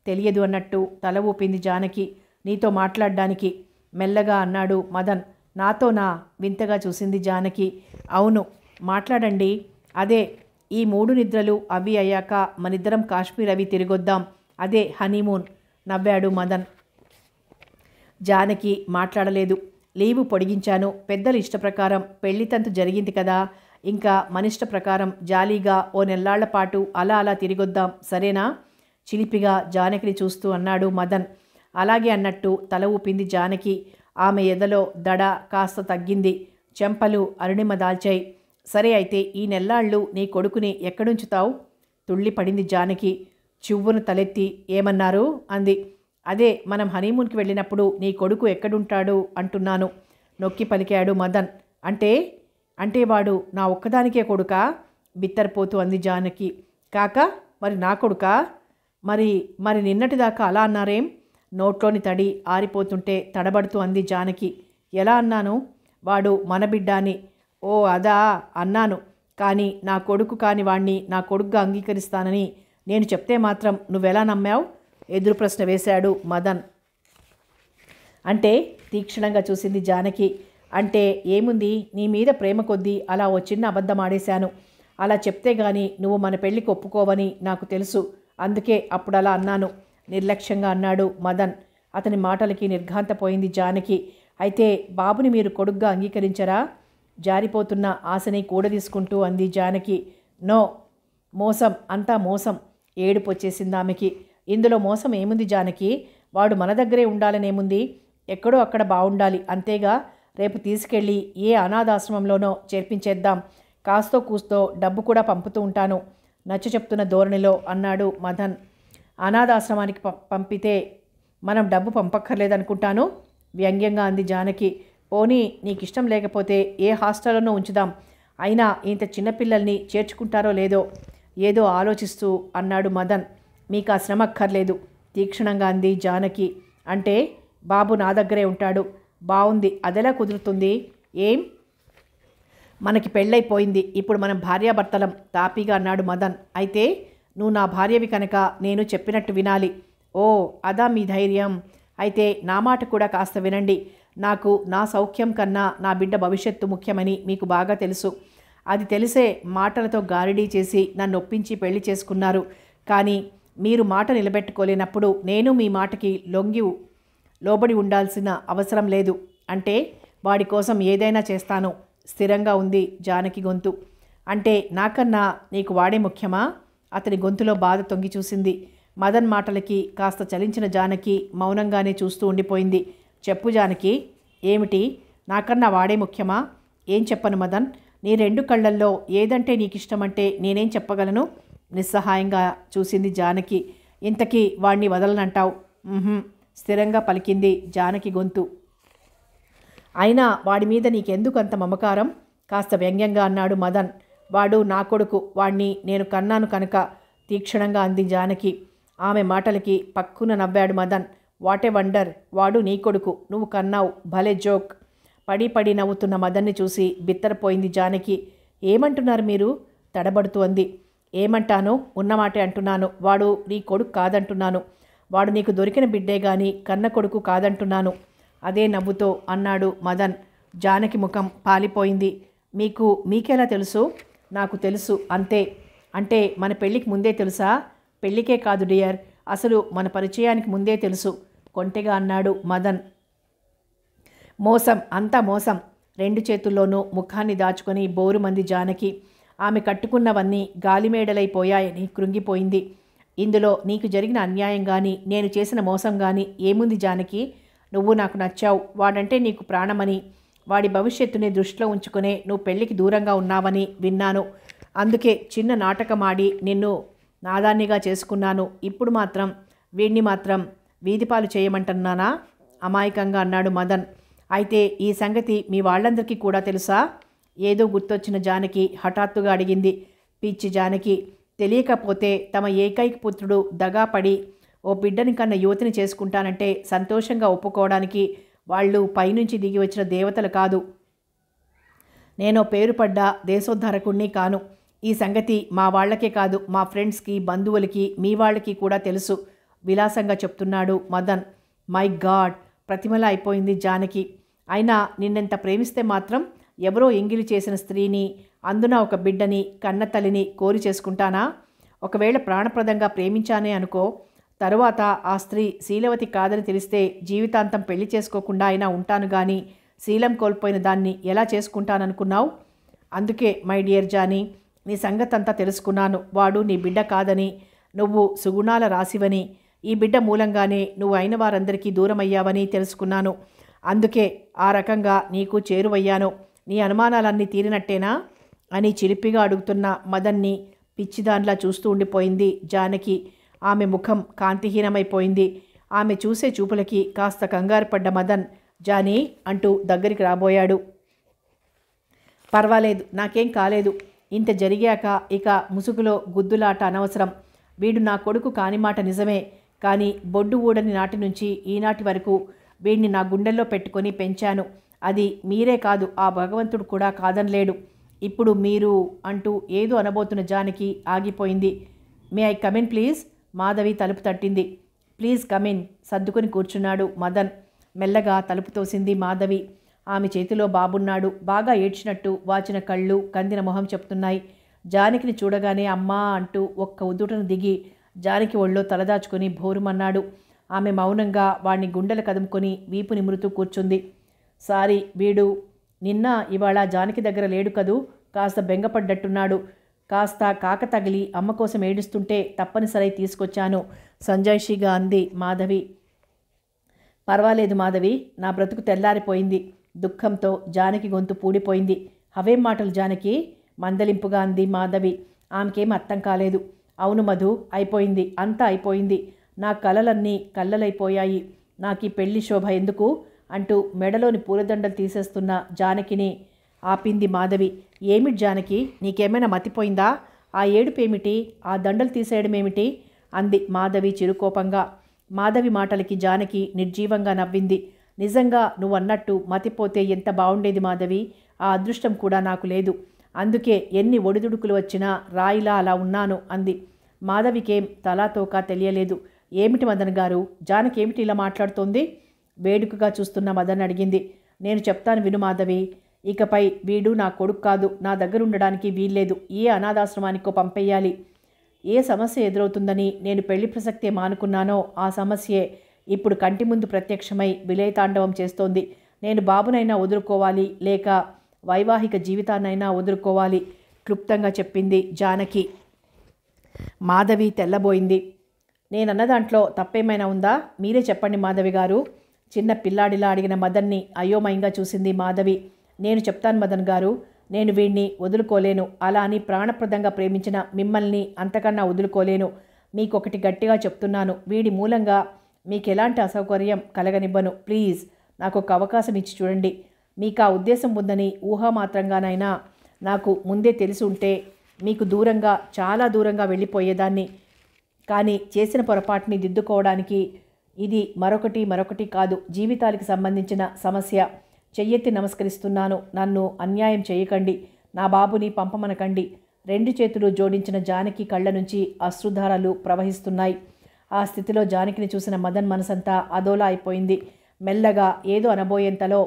తెలియదు అన్నట్టు తల ఊపింది జానకి. నీతో మాట్లాడడానికి మెల్లగా అన్నాడు మదన్. నాతోనా? వింతగా చూసింది జానకి. అవును, మాట్లాడండి. అదే, ఈ 3 నిద్రలు అవి అయ్యాక మనిద్దరం కాశ్మీర్ అవి తిరిగొద్దాం. అదే హనీమూన్. నవ్వాడు మదన్. జానకి మాట్లాడలేదు. లీవు పొడిగించాను. పెద్దల ఇష్టప్రకారం పెళ్లితంతు జరిగింది కదా, ఇంకా మనిష్ట ప్రకారం జాలీగా ఓ నెల్లాళ్ల పాటు అలా అలా తిరిగొద్దాం, సరేనా? చిలిపిగా జానకిని చూస్తూ అన్నాడు మదన్. అలాగే అన్నట్టు తల ఊపింది జానకి. ఆమె ఎదలో దడ కాస్త తగ్గింది. చెంపలు అరుణిమ దాల్చాయి. సరే అయితే ఈ నెల్లాళ్ళు నీ కొడుకుని ఎక్కడుంచుతావు? తుళ్ళి పడింది జానకి. చివ్వును తలెత్తి ఏమన్నారు అంది. అదే, మనం హనీమూన్కి వెళ్ళినప్పుడు నీ కొడుకు ఎక్కడుంటాడు అంటున్నాను. నొక్కి పలికాడు మదన్. అంటే వాడు నా ఒక్కదానికే కొడుకా? బిత్తరపోతూ అంది జానకి. కాక మరి నా కొడుకా? మరి నిన్నటిదాకా అలా అన్నారేం? నోట్లోని తడి ఆరిపోతుంటే తడబడుతూ అంది జానకి. ఎలా అన్నాను? వాడు మన బిడ్డ అని. ఓ అదా అన్నాను. కానీ నా కొడుకు కాని వాణ్ణి నా కొడుకుగా అంగీకరిస్తానని నేను చెప్తే మాత్రం నువ్వెలా నమ్మావు? ఎదురు ప్రశ్న వేశాడు మదన్. అంటే తీక్షణంగా చూసింది జానకి. అంటే ఏముంది, నీ మీద ప్రేమ కొద్దీ అలా ఓ చిన్న అబద్ధం ఆడేశాను. అలా చెప్తే గాని నువ్వు మన పెళ్లికి ఒప్పుకోవని నాకు తెలుసు. అందుకే అప్పుడు అలా అన్నాను, నిర్లక్ష్యంగా అన్నాడు మదన్. అతని మాటలకి నిర్ఘాంతపోయింది జానకి. అయితే బాబుని మీరు కొడుగ్గా అంగీకరించరా? జారిపోతున్న ఆశని కూడదీసుకుంటూ అంది జానకి. నో, మోసం, అంతా మోసం. ఏడుపు వచ్చేసింది ఆమెకి. ఇందులో మోసం ఏముంది జానకి? వాడు మన దగ్గరే ఉండాలనేముంది? ఎక్కడో అక్కడ బాగుండాలి అంతేగా. రేపు తీసుకెళ్ళి ఏ అనాథాశ్రమంలోనో చేర్పించేద్దాం. కాస్తో కూస్తో డబ్బు కూడా పంపుతూ ఉంటాను నచ్చ చెప్తున్న ధోరణిలో అన్నాడు మదన్. అనాథాశ్రమానికి పంపితే మనం డబ్బు పంపక్కర్లేదనుకుంటాను, వ్యంగ్యంగా అంది జానకి. పోనీ నీకిష్టం లేకపోతే ఏ హాస్టల్లోనూ ఉంచుదాం. అయినా ఇంత చిన్నపిల్లల్ని చేర్చుకుంటారో లేదో ఏదో ఆలోచిస్తూ అన్నాడు మదన్. మీకు ఆ శ్రమ అక్కర్లేదు, తీక్షణంగా అంది జానకి. అంటే బాబు నా దగ్గరే ఉంటాడు. బావుంది, అదెలా కుదురుతుంది? ఏం, మనకి పెళ్ళైపోయింది, ఇప్పుడు మనం భార్యాభర్తలం, తాపీగా అన్నాడు మదన్. అయితే నువ్వు నా భార్యవి కనుక నేను చెప్పినట్టు వినాలి. ఓ అదా మీ ధైర్యం? అయితే నా మాట కూడా కాస్త వినండి. నాకు నా సౌఖ్యం కన్నా నా బిడ్డ భవిష్యత్తు ముఖ్యమని మీకు బాగా తెలుసు. అది తెలిసే మాటలతో గారడీ చేసి నన్ను ఒప్పించి పెళ్లి చేసుకున్నారు. కానీ మీరు మాట నిలబెట్టుకోలేనప్పుడు నేను మీ మాటకి లోబడి ఉండాల్సిన అవసరం లేదు. అంటే వాడి కోసం ఏదైనా చేస్తాను, స్థిరంగా ఉంది జానకి గొంతు. అంటే నాకన్నా నీకు వాడే ముఖ్యమా? అతని గొంతులో బాధ తొంగి చూసింది. మదన్ మాటలకి కాస్త చలించిన జానకి మౌనంగానే చూస్తూ ఉండిపోయింది. చెప్పు జానకి, ఏమిటి? నాకన్నా వాడే ముఖ్యమా? ఏం చెప్పను మదన్? నీ 2 కళ్ళల్లో ఏదంటే నీకిష్టమంటే నేనేం చెప్పగలను? నిస్సహాయంగా చూసింది జానకి. ఇంతకీ వాణ్ణి వదలనంటావు? స్థిరంగా పలికింది జానకి గొంతు. అయినా వాడి మీద నీకెందుకు అంత మమకారం? కాస్త వ్యంగ్యంగా అన్నాడు మదన్. వాడు నా కొడుకు, వాణ్ణి నేను కన్నాను కనుక, తీక్షణంగా అంది జానకి. ఆమె మాటలకి పక్కున నవ్వాడు మదన్. వాట్ ఏ వండర్, వాడు నీ కొడుకు, నువ్వు కన్నావు, భలే జోక్. పడి నవ్వుతున్న మదన్ని చూసి బిత్తరపోయింది జానకి. ఏమంటున్నారు మీరు? తడబడుతూ అంది. ఏమంటాను, ఉన్నమాటే అంటున్నాను. వాడు నీ కొడుకు కాదంటున్నాను. వాడు నీకు దొరికిన బిడ్డే గాని కన్న కొడుకు కాదంటున్నాను అదే నవ్వుతో అన్నాడు మదన్. జానకి ముఖం పాలిపోయింది. మీకెలా తెలుసు? నాకు తెలుసు అంతే. అంటే మన పెళ్ళికి ముందే తెలుసా? పెళ్ళికే కాదు డియర్, అసలు మన పరిచయానికి ముందే తెలుసు కొంటెగా అన్నాడు మదన్. మోసం, అంతా మోసం. రెండు చేతుల్లోనూ ముఖాన్ని దాచుకొని బోరుమంది జానకి. ఆమె కట్టుకున్నవన్నీ గాలిమేడలైపోయాయని కృంగిపోయింది. ఇందులో నీకు జరిగిన అన్యాయం కానీ నేను చేసిన మోసం కానీ ఏముంది జానకి? నువ్వు నాకు నచ్చావు, వాడంటే నీకు ప్రాణమని, వాడి భవిష్యత్తుని దృష్టిలో ఉంచుకునే నువ్వు పెళ్ళికి దూరంగా ఉన్నావని విన్నాను. అందుకే చిన్న నాటకమాడి నిన్ను నాదాన్నిగా చేసుకున్నాను. ఇప్పుడు మాత్రం వీడిని మాత్రం వీధిపాలు చేయమంటున్నానా? అమాయకంగా అన్నాడు మదన్. అయితే ఈ సంగతి మీ వాళ్ళందరికీ కూడా తెలుసా? ఏదో గుర్తొచ్చిన జానకి హఠాత్తుగా అడిగింది. పిచ్చి జానకి, తెలియకపోతే తమ ఏకైక పుత్రుడు దగాపడి ఓ బిడ్డని కన్న యువతిని చేసుకుంటానంటే సంతోషంగా ఒప్పుకోవడానికి వాళ్ళు పైనుంచి దిగి వచ్చిన దేవతలు కాదు. నేను పేరుపడ్డ దేశోద్ధారకుణ్ణి కాను. ఈ సంగతి మా వాళ్లకే కాదు, మా ఫ్రెండ్స్కి, బంధువులకి, మీ వాళ్ళకి కూడా తెలుసు విలాసంగా చెప్తున్నాడు మదన్. మై గాడ్, ప్రతిమలా అయిపోయింది జానకి. అయినా నిన్నెంత ప్రేమిస్తే మాత్రం ఎవరో ఎంగిలి చేసిన స్త్రీని, అందున ఒక బిడ్డని, కన్న తల్లిని కోరి చేసుకుంటానా? ఒకవేళ ప్రాణప్రదంగా ప్రేమించానే అనుకో, తరువాత ఆ స్త్రీ శీలవతి కాదని తెలిస్తే జీవితాంతం పెళ్లి చేసుకోకుండా అయినా ఉంటాను కానీ శీలం కోల్పోయిన దాన్ని ఎలా చేసుకుంటాననుకున్నావు? అందుకే మై డియర్ జానీ, నీ సంగతంతా తెలుసుకున్నాను. వాడు నీ బిడ్డ కాదని, నువ్వు సుగుణాల రాశివని, ఈ బిడ్డ మూలంగానే నువ్వు అయిన వారందరికీ దూరమయ్యావని తెలుసుకున్నాను. అందుకే ఆ రకంగా నీకు చేరువయ్యాను. నీ అనుమానాలన్నీ తీరినట్టేనా అని చిలిపిగా అడుగుతున్న మదన్ని పిచ్చిదాన్లా చూస్తూ ఉండిపోయింది జానకి. ఆమె ముఖం కాంతిహీనమైపోయింది. ఆమె చూసే చూపులకి కాస్త కంగారు పడ్డ మదన్, జానీ అంటూ దగ్గరికి రాబోయాడు. పర్వాలేదు, నాకేం కాలేదు. ఇంత జరిగాక ఇక ముసుగులో గుద్దులాట అనవసరం. వీడు నా కొడుకు కాని మాట నిజమే, కానీ బొడ్డు ఊడని నాటి నుంచి ఈనాటి వరకు వీడిని నా గుండెల్లో పెట్టుకొని పెంచాను. అది మీరే కాదు, ఆ భగవంతుడు కూడా కాదనలేడు. ఇప్పుడు మీరు అంటూ ఏదో అనబోతున్న జానకి ఆగిపోయింది. May I come in please? Madhavi తలుపు తట్టింది. ప్లీజ్ కమిన్ సర్దుకొని కూర్చున్నాడు మదన్. మెల్లగా తలుపు తోసింది మాధవి. ఆమె చేతిలో బాబున్నాడు. బాగా ఏడ్చినట్టు వాచిన కళ్ళు, కందిన మొహం చెప్తున్నాయి. జానకిని చూడగానే అమ్మా అంటూ ఒక్క ఉదుటను దిగి జానకి ఒళ్ళో తలదాచుకొని భోరుమన్నాడు. ఆమె మౌనంగా వాణ్ణి గుండెలు కదుముకొని వీపు నిమురుతూ కూర్చుంది. సారీ, వీడు నిన్న ఇవాళ జానకి దగ్గర లేడు కదూ, కాస్త బెంగపడ్డట్టున్నాడు. కాస్త కాక తగిలి అమ్మ కోసం ఏడుస్తుంటే తప్పనిసరి తీసుకొచ్చాను సంజాయిషిగా అంది మాధవి. పర్వాలేదు మాధవి, నా బ్రతుకు తెల్లారిపోయింది. దుఃఖంతో జానకి గొంతు పూడిపోయింది. అవేం మాటలు జానకి? మందలింపుగా అంది మాధవి. ఆమెకేం అర్థం కాలేదు. అవును మధు, అయిపోయింది, అంతా అయిపోయింది. నా కలలన్నీ కళ్ళలైపోయాయి. నాకు ఈ పెళ్లి శోభ ఎందుకు అంటూ మెడలోని పూలదండలు తీసేస్తున్న జానకిని ఆపింది మాధవి. ఏమిటి జానకి, నీకేమైనా మతిపోయిందా? ఆ ఏడుపేమిటి, ఆ దండలు తీసేయడమేమిటి అంది మాధవి చిరుకోపంగా. మాధవి మాటలకి జానకి నిర్జీవంగా నవ్వింది. నిజంగా నువ్వన్నట్టు మతిపోతే ఎంత బాగుండేది మాధవి. ఆ అదృష్టం కూడా నాకు లేదు. అందుకే ఎన్ని ఒడిదుడుకులు వచ్చినా రాయిలా అలా ఉన్నాను అంది. మాధవికేం తలాతోకా తెలియలేదు. ఏమిటి మదన్ గారు, జానకి ఏమిటి ఇలా మాట్లాడుతోంది? వేడుకగా చూస్తున్న మదన్ అడిగింది. నేను చెప్తాను విను మాధవి. ఇకపై వీడు నా కొడుకు కాదు, నా దగ్గర ఉండడానికి వీల్లేదు. ఏ అనాథాశ్రమానికో పంపేయాలి. ఏ సమస్య ఎదురవుతుందని నేను పెళ్లి ప్రసక్తే మానుకున్నానో ఆ సమస్యే ఇప్పుడు కంటి ముందు ప్రత్యక్షమై విలయతాండవం చేస్తోంది. నేను బాబునైనా వదులుకోవాలి, లేక వైవాహిక జీవితాన్నైనా వదులుకోవాలి క్లుప్తంగా చెప్పింది జానకి. మాధవి తెల్లబోయింది. నేనన్న దాంట్లో తప్పేమైనా ఉందా? మీరే చెప్పండి మాధవి గారు. చిన్న పిల్లాడిలా అడిగిన మదన్ని అయోమయంగా చూసింది మాధవి. నేను చెప్తాను మదన్ గారు, నేను వీడిని వదులుకోలేను. అలా అని ప్రాణప్రదంగా ప్రేమించిన మిమ్మల్ని అంతకన్నా వదులుకోలేను. మీకొకటి గట్టిగా చెప్తున్నాను, వీడి మూలంగా మీకు ఎలాంటి అసౌకర్యం కలగనివ్వను. ప్లీజ్ నాకు ఒక అవకాశం ఇచ్చి చూడండి. మీకు ఆ ఉద్దేశం ఉందని ఊహామాత్రంగానైనా నాకు ముందే తెలిసి ఉంటే మీకు దూరంగా, చాలా దూరంగా వెళ్ళిపోయేదాన్ని. కానీ చేసిన పొరపాటుని దిద్దుకోవడానికి ఇది మరొకటి కాదు, జీవితాలకు సంబంధించిన సమస్య. చెయ్యెత్తి నమస్కరిస్తున్నాను, నన్ను అన్యాయం చేయకండి, నా బాబుని పంపమనకండి. రెండు చేతులు జోడించిన జానకి కళ్ళ నుంచి అశ్రుధారాలు ప్రవహిస్తున్నాయి. ఆ స్థితిలో జానకిని చూసిన మదన్ మనసంతా అదోలా అయిపోయింది. మెల్లగా ఏదో అనబోయేంతలో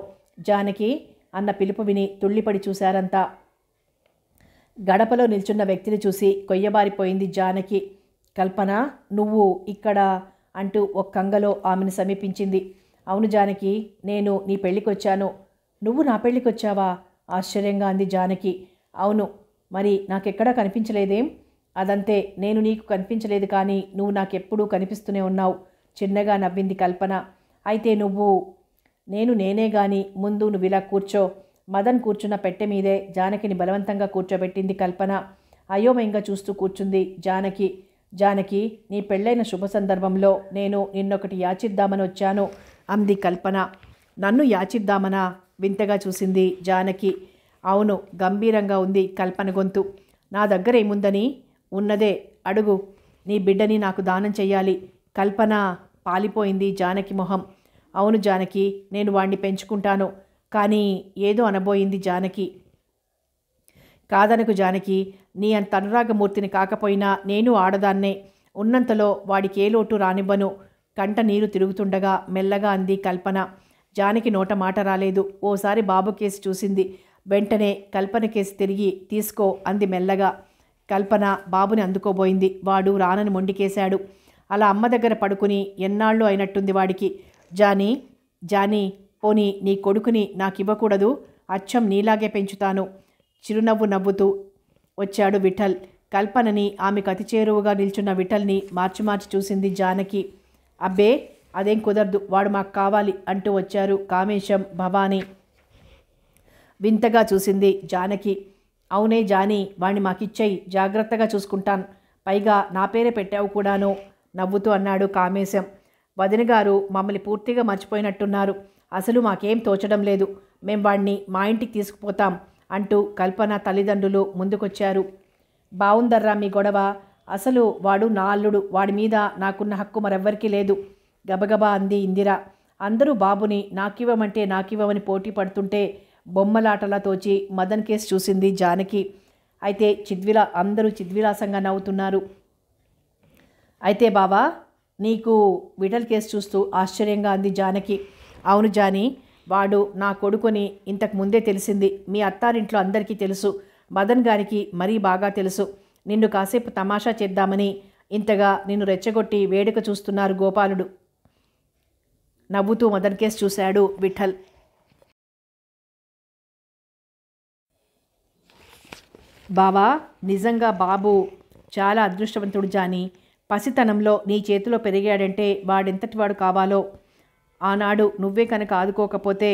జానకి అన్న పిలుపు విని తుళ్ళిపడి చూశారంతా. గడపలో నిల్చున్న వ్యక్తిని చూసి కొయ్యబారిపోయింది జానకి. కల్పన, నువ్వు ఇక్కడ అంటూ ఒక కంగలో ఆమెను సమీపించింది. అవును జానకి, నేను నీ పెళ్ళికొచ్చాను. నువ్వు నా పెళ్ళికొచ్చావా? ఆశ్చర్యంగా అంది జానకి. అవును, మరి నాకెక్కడా కనిపించలేదేం? అదంతే, నేను నీకు కనిపించలేదు కానీ నువ్వు నాకెప్పుడూ కనిపిస్తూనే ఉన్నావు. చిన్నగా నవ్వింది కల్పన. అయితే నేనే గాని ముందు నువ్వు ఇలా కూర్చో. మదన్ కూర్చున్న పెట్టె మీదే జానకిని బలవంతంగా కూర్చోబెట్టింది కల్పన. అయోమయంగా చూస్తూ కూర్చుంది జానకి. జానకి, నీ పెళ్ళైన శుభ సందర్భంలో నేను నిన్నొకటి యాచిద్దామని వచ్చాను అంది కల్పన. నన్ను యాచిద్దామనా? వింతగా చూసింది జానకి. అవును, గంభీరంగా ఉంది కల్పన గొంతు. నా దగ్గర ఏముందని? ఉన్నదే అడుగు. నీ బిడ్డని నాకు దానం చెయ్యాలి. కల్పన పాలిపోయింది జానకి మొహం. అవును జానకి, నేను వాణ్ణి పెంచుకుంటాను. కానీ ఏదో అనబోయింది జానకి. కాదనకు జానకి, నీ అంత అనురాగమూర్తిని కాకపోయినా నేను ఆడదాన్నే. ఉన్నంతలో వాడికి ఏ లోటు రానివ్వను. కంట నీరు తిరుగుతుండగా మెల్లగా అంది కల్పన. జానకి నోట మాట రాలేదు. ఓసారి బాబు కేసి చూసింది. వెంటనే కల్పన కేసి తిరిగి తీసుకో అంది మెల్లగా. కల్పన బాబుని అందుకోబోయింది. వాడు రానని మొండికేశాడు. అలా అమ్మ దగ్గర పడుకుని ఎన్నాళ్ళు అయినట్టుంది వాడికి. జానీ, పోనీ నీ కొడుకుని నాకివ్వకూడదు? అచ్చం నీలాగే పెంచుతాను. చిరునవ్వు నవ్వుతూ వచ్చాడు విఠల్. కల్పనని ఆమెకు అతి చేరువుగా నిల్చున్న విఠల్ని మార్చి మార్చి చూసింది జానకి. అబ్బే, అదేం కుదరదు, వాడు మాకు కావాలి అంటూ వచ్చారు కామేశం, భవానీ. వింతగా చూసింది జానకి. అవునే జానీ, వాణ్ణి మాకిచ్చేయి, జాగ్రత్తగా చూసుకుంటాను. పైగా నా పేరే పెట్టావు కూడాను నవ్వుతూ అన్నాడు కామేశం. వదినగారు మమ్మల్ని పూర్తిగా మర్చిపోయినట్టున్నారు. అసలు మాకేం తోచడం లేదు. మేం వాణ్ణి మా ఇంటికి తీసుకుపోతాం అంటూ కల్పన తల్లిదండ్రులు ముందుకొచ్చారు. బావుందర్రా మీ గొడవ. అసలు వాడు నా అల్లుడు. వాడి మీద నాకున్న హక్కు మరెవ్వరికీ లేదు గబగబా అంది ఇందిర. అందరూ బాబుని నాకివ్వమని పోటీ పడుతుంటే బొమ్మలాటలా తోచి మదన్ కేసు చూసింది జానకి. అయితే అందరూ చిద్విలాసంగా నవ్వుతున్నారు. అయితే బావా, నీకు విఠల్ కేసు చూస్తూ ఆశ్చర్యంగా అంది జానకి. అవును జానీ, వాడు నా కొడుకుని ఇంతకు ముందే తెలిసింది. మీ అత్తారింట్లో అందరికీ తెలుసు. మదన్ గారికి మరీ బాగా తెలుసు. నిన్ను కాసేపు తమాషా చేద్దామని ఇంతగా నిన్ను రెచ్చగొట్టి వేడుక చూస్తున్నారు గోపాలుడు. నవ్వుతూ మదన్ కేసు చూశాడు విఠల్. బావా, నిజంగా బాబు చాలా అదృష్టవంతుడు జానీ. పసితనంలో నీ చేతిలో పెరిగాడంటే వాడెంతటి వాడు కావాలో. ఆనాడు నువ్వే కనుక ఆదుకోకపోతే.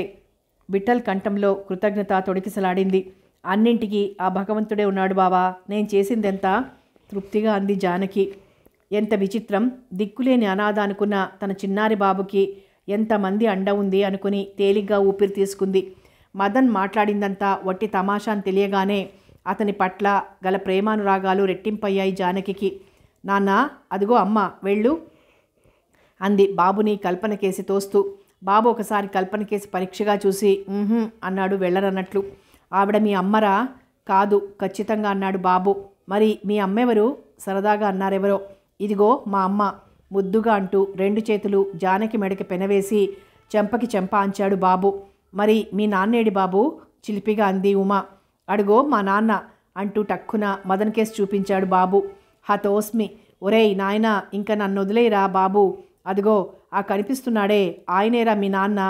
విఠల్ కంఠంలో కృతజ్ఞత తొడికిసలాడింది. అన్నింటికీ ఆ భగవంతుడే ఉన్నాడు బావా, నేను చేసిందెంత తృప్తిగా అంది జానకి. ఎంత విచిత్రం, దిక్కులేని అనాథ అనుకున్న తన చిన్నారి బాబుకి ఎంతమంది అండ ఉంది అనుకుని తేలిగ్గా ఊపిరి తీసుకుంది. మదన్ మాట్లాడిందంతా వట్టి తమాషా అని తెలియగానే అతని పట్ల గల ప్రేమానురాగాలు రెట్టింపయ్యాయి జానకి. నాన్న, అదిగో అమ్మ, వెళ్ళు అంది బాబుని కల్పన కేసి తోస్తూ. బాబు ఒకసారి కల్పన కేసి పరీక్షగా చూసి అన్నాడు వెళ్ళరన్నట్లు. ఆవిడ మీ అమ్మరా? కాదు, ఖచ్చితంగా అన్నాడు బాబు. మరి మీ అమ్మెవరు? సరదాగా అన్నారెవరో. ఇదిగో మా అమ్మ ముద్దుగా అంటూ 2 చేతులు జానకి మెడకి పెనవేసి చెంపకి చెంప అంచాడు బాబు. మరి మీ నాన్నేడి బాబు? చిలిపిగా అంది ఉమా. అడుగో మా నాన్న అంటూ టక్కున మదన్ కేసు చూపించాడు బాబు. హతోస్మి. ఒరేయ్ నాయనా, ఇంక నన్ను వదిలేరా బాబు. అదిగో ఆ కనిపిస్తున్నాడే ఆయనేరా మీ నాన్న.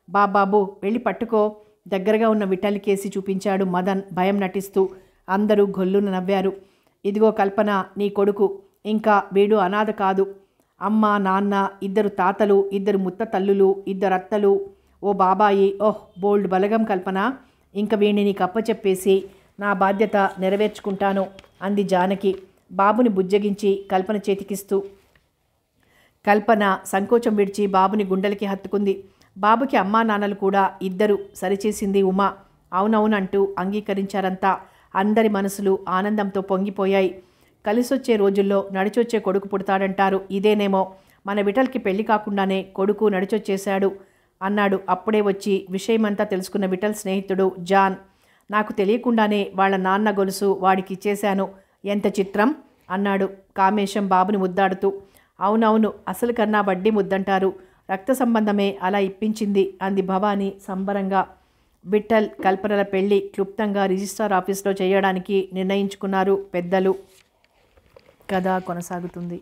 బాబాబు వెళ్ళి పట్టుకో. దగ్గరగా ఉన్న విఠల్ కేసి చూపించాడు మదన్ భయం నటిస్తూ. అందరూ గొల్లున నవ్వారు. ఇదిగో కల్పన, నీ కొడుకు. ఇంకా వీడు అనాథ కాదు. అమ్మ, నాన్న, 2 తాతలు, 2 ముత్త తల్లులు, 2 అత్తలు, ఓ బాబాయి. ఓహ్, బోల్డ్ బలగం కల్పన. ఇంక వీణ్ణి నీకు అప్పచెప్పేసి నా బాధ్యత నెరవేర్చుకుంటాను అంది జానకి బాబుని బుజ్జగించి కల్పన చేతికిస్తూ. కల్పన సంకోచం విడిచి బాబుని గుండెలకి హత్తుకుంది. బాబుకి అమ్మా నాన్నలు కూడా 2 సరిచేసింది ఉమా. అవునవునంటూ అంగీకరించారంతా. అందరి మనసులు ఆనందంతో పొంగిపోయాయి. కలిసొచ్చే రోజుల్లో నడిచొచ్చే కొడుకు పుడతాడంటారు. ఇదేనేమో మన విఠల్కి పెళ్లి కాకుండానే కొడుకు నడిచొచ్చేశాడు అన్నాడు అప్పుడే వచ్చి విషయమంతా తెలుసుకున్న విఠల్ స్నేహితుడు జాన్. నాకు తెలియకుండానే వాళ్ళ నాన్న గొలుసు వాడికి ఇచ్చేశాను. ఎంత చిత్రం అన్నాడు కామేశం బాబుని ముద్దాడుతూ. అవునవును, అసలు కన్నా వడ్డీ ముద్దంటారు. రక్త సంబంధమే అలా ఇప్పించింది అంది భవానీ సంబరంగా. విఠల్, కల్పనల పెళ్లి క్లుప్తంగా రిజిస్ట్రార్ ఆఫీస్లో చేయడానికి నిర్ణయించుకున్నారు పెద్దలు. కథ కొనసాగుతుంది.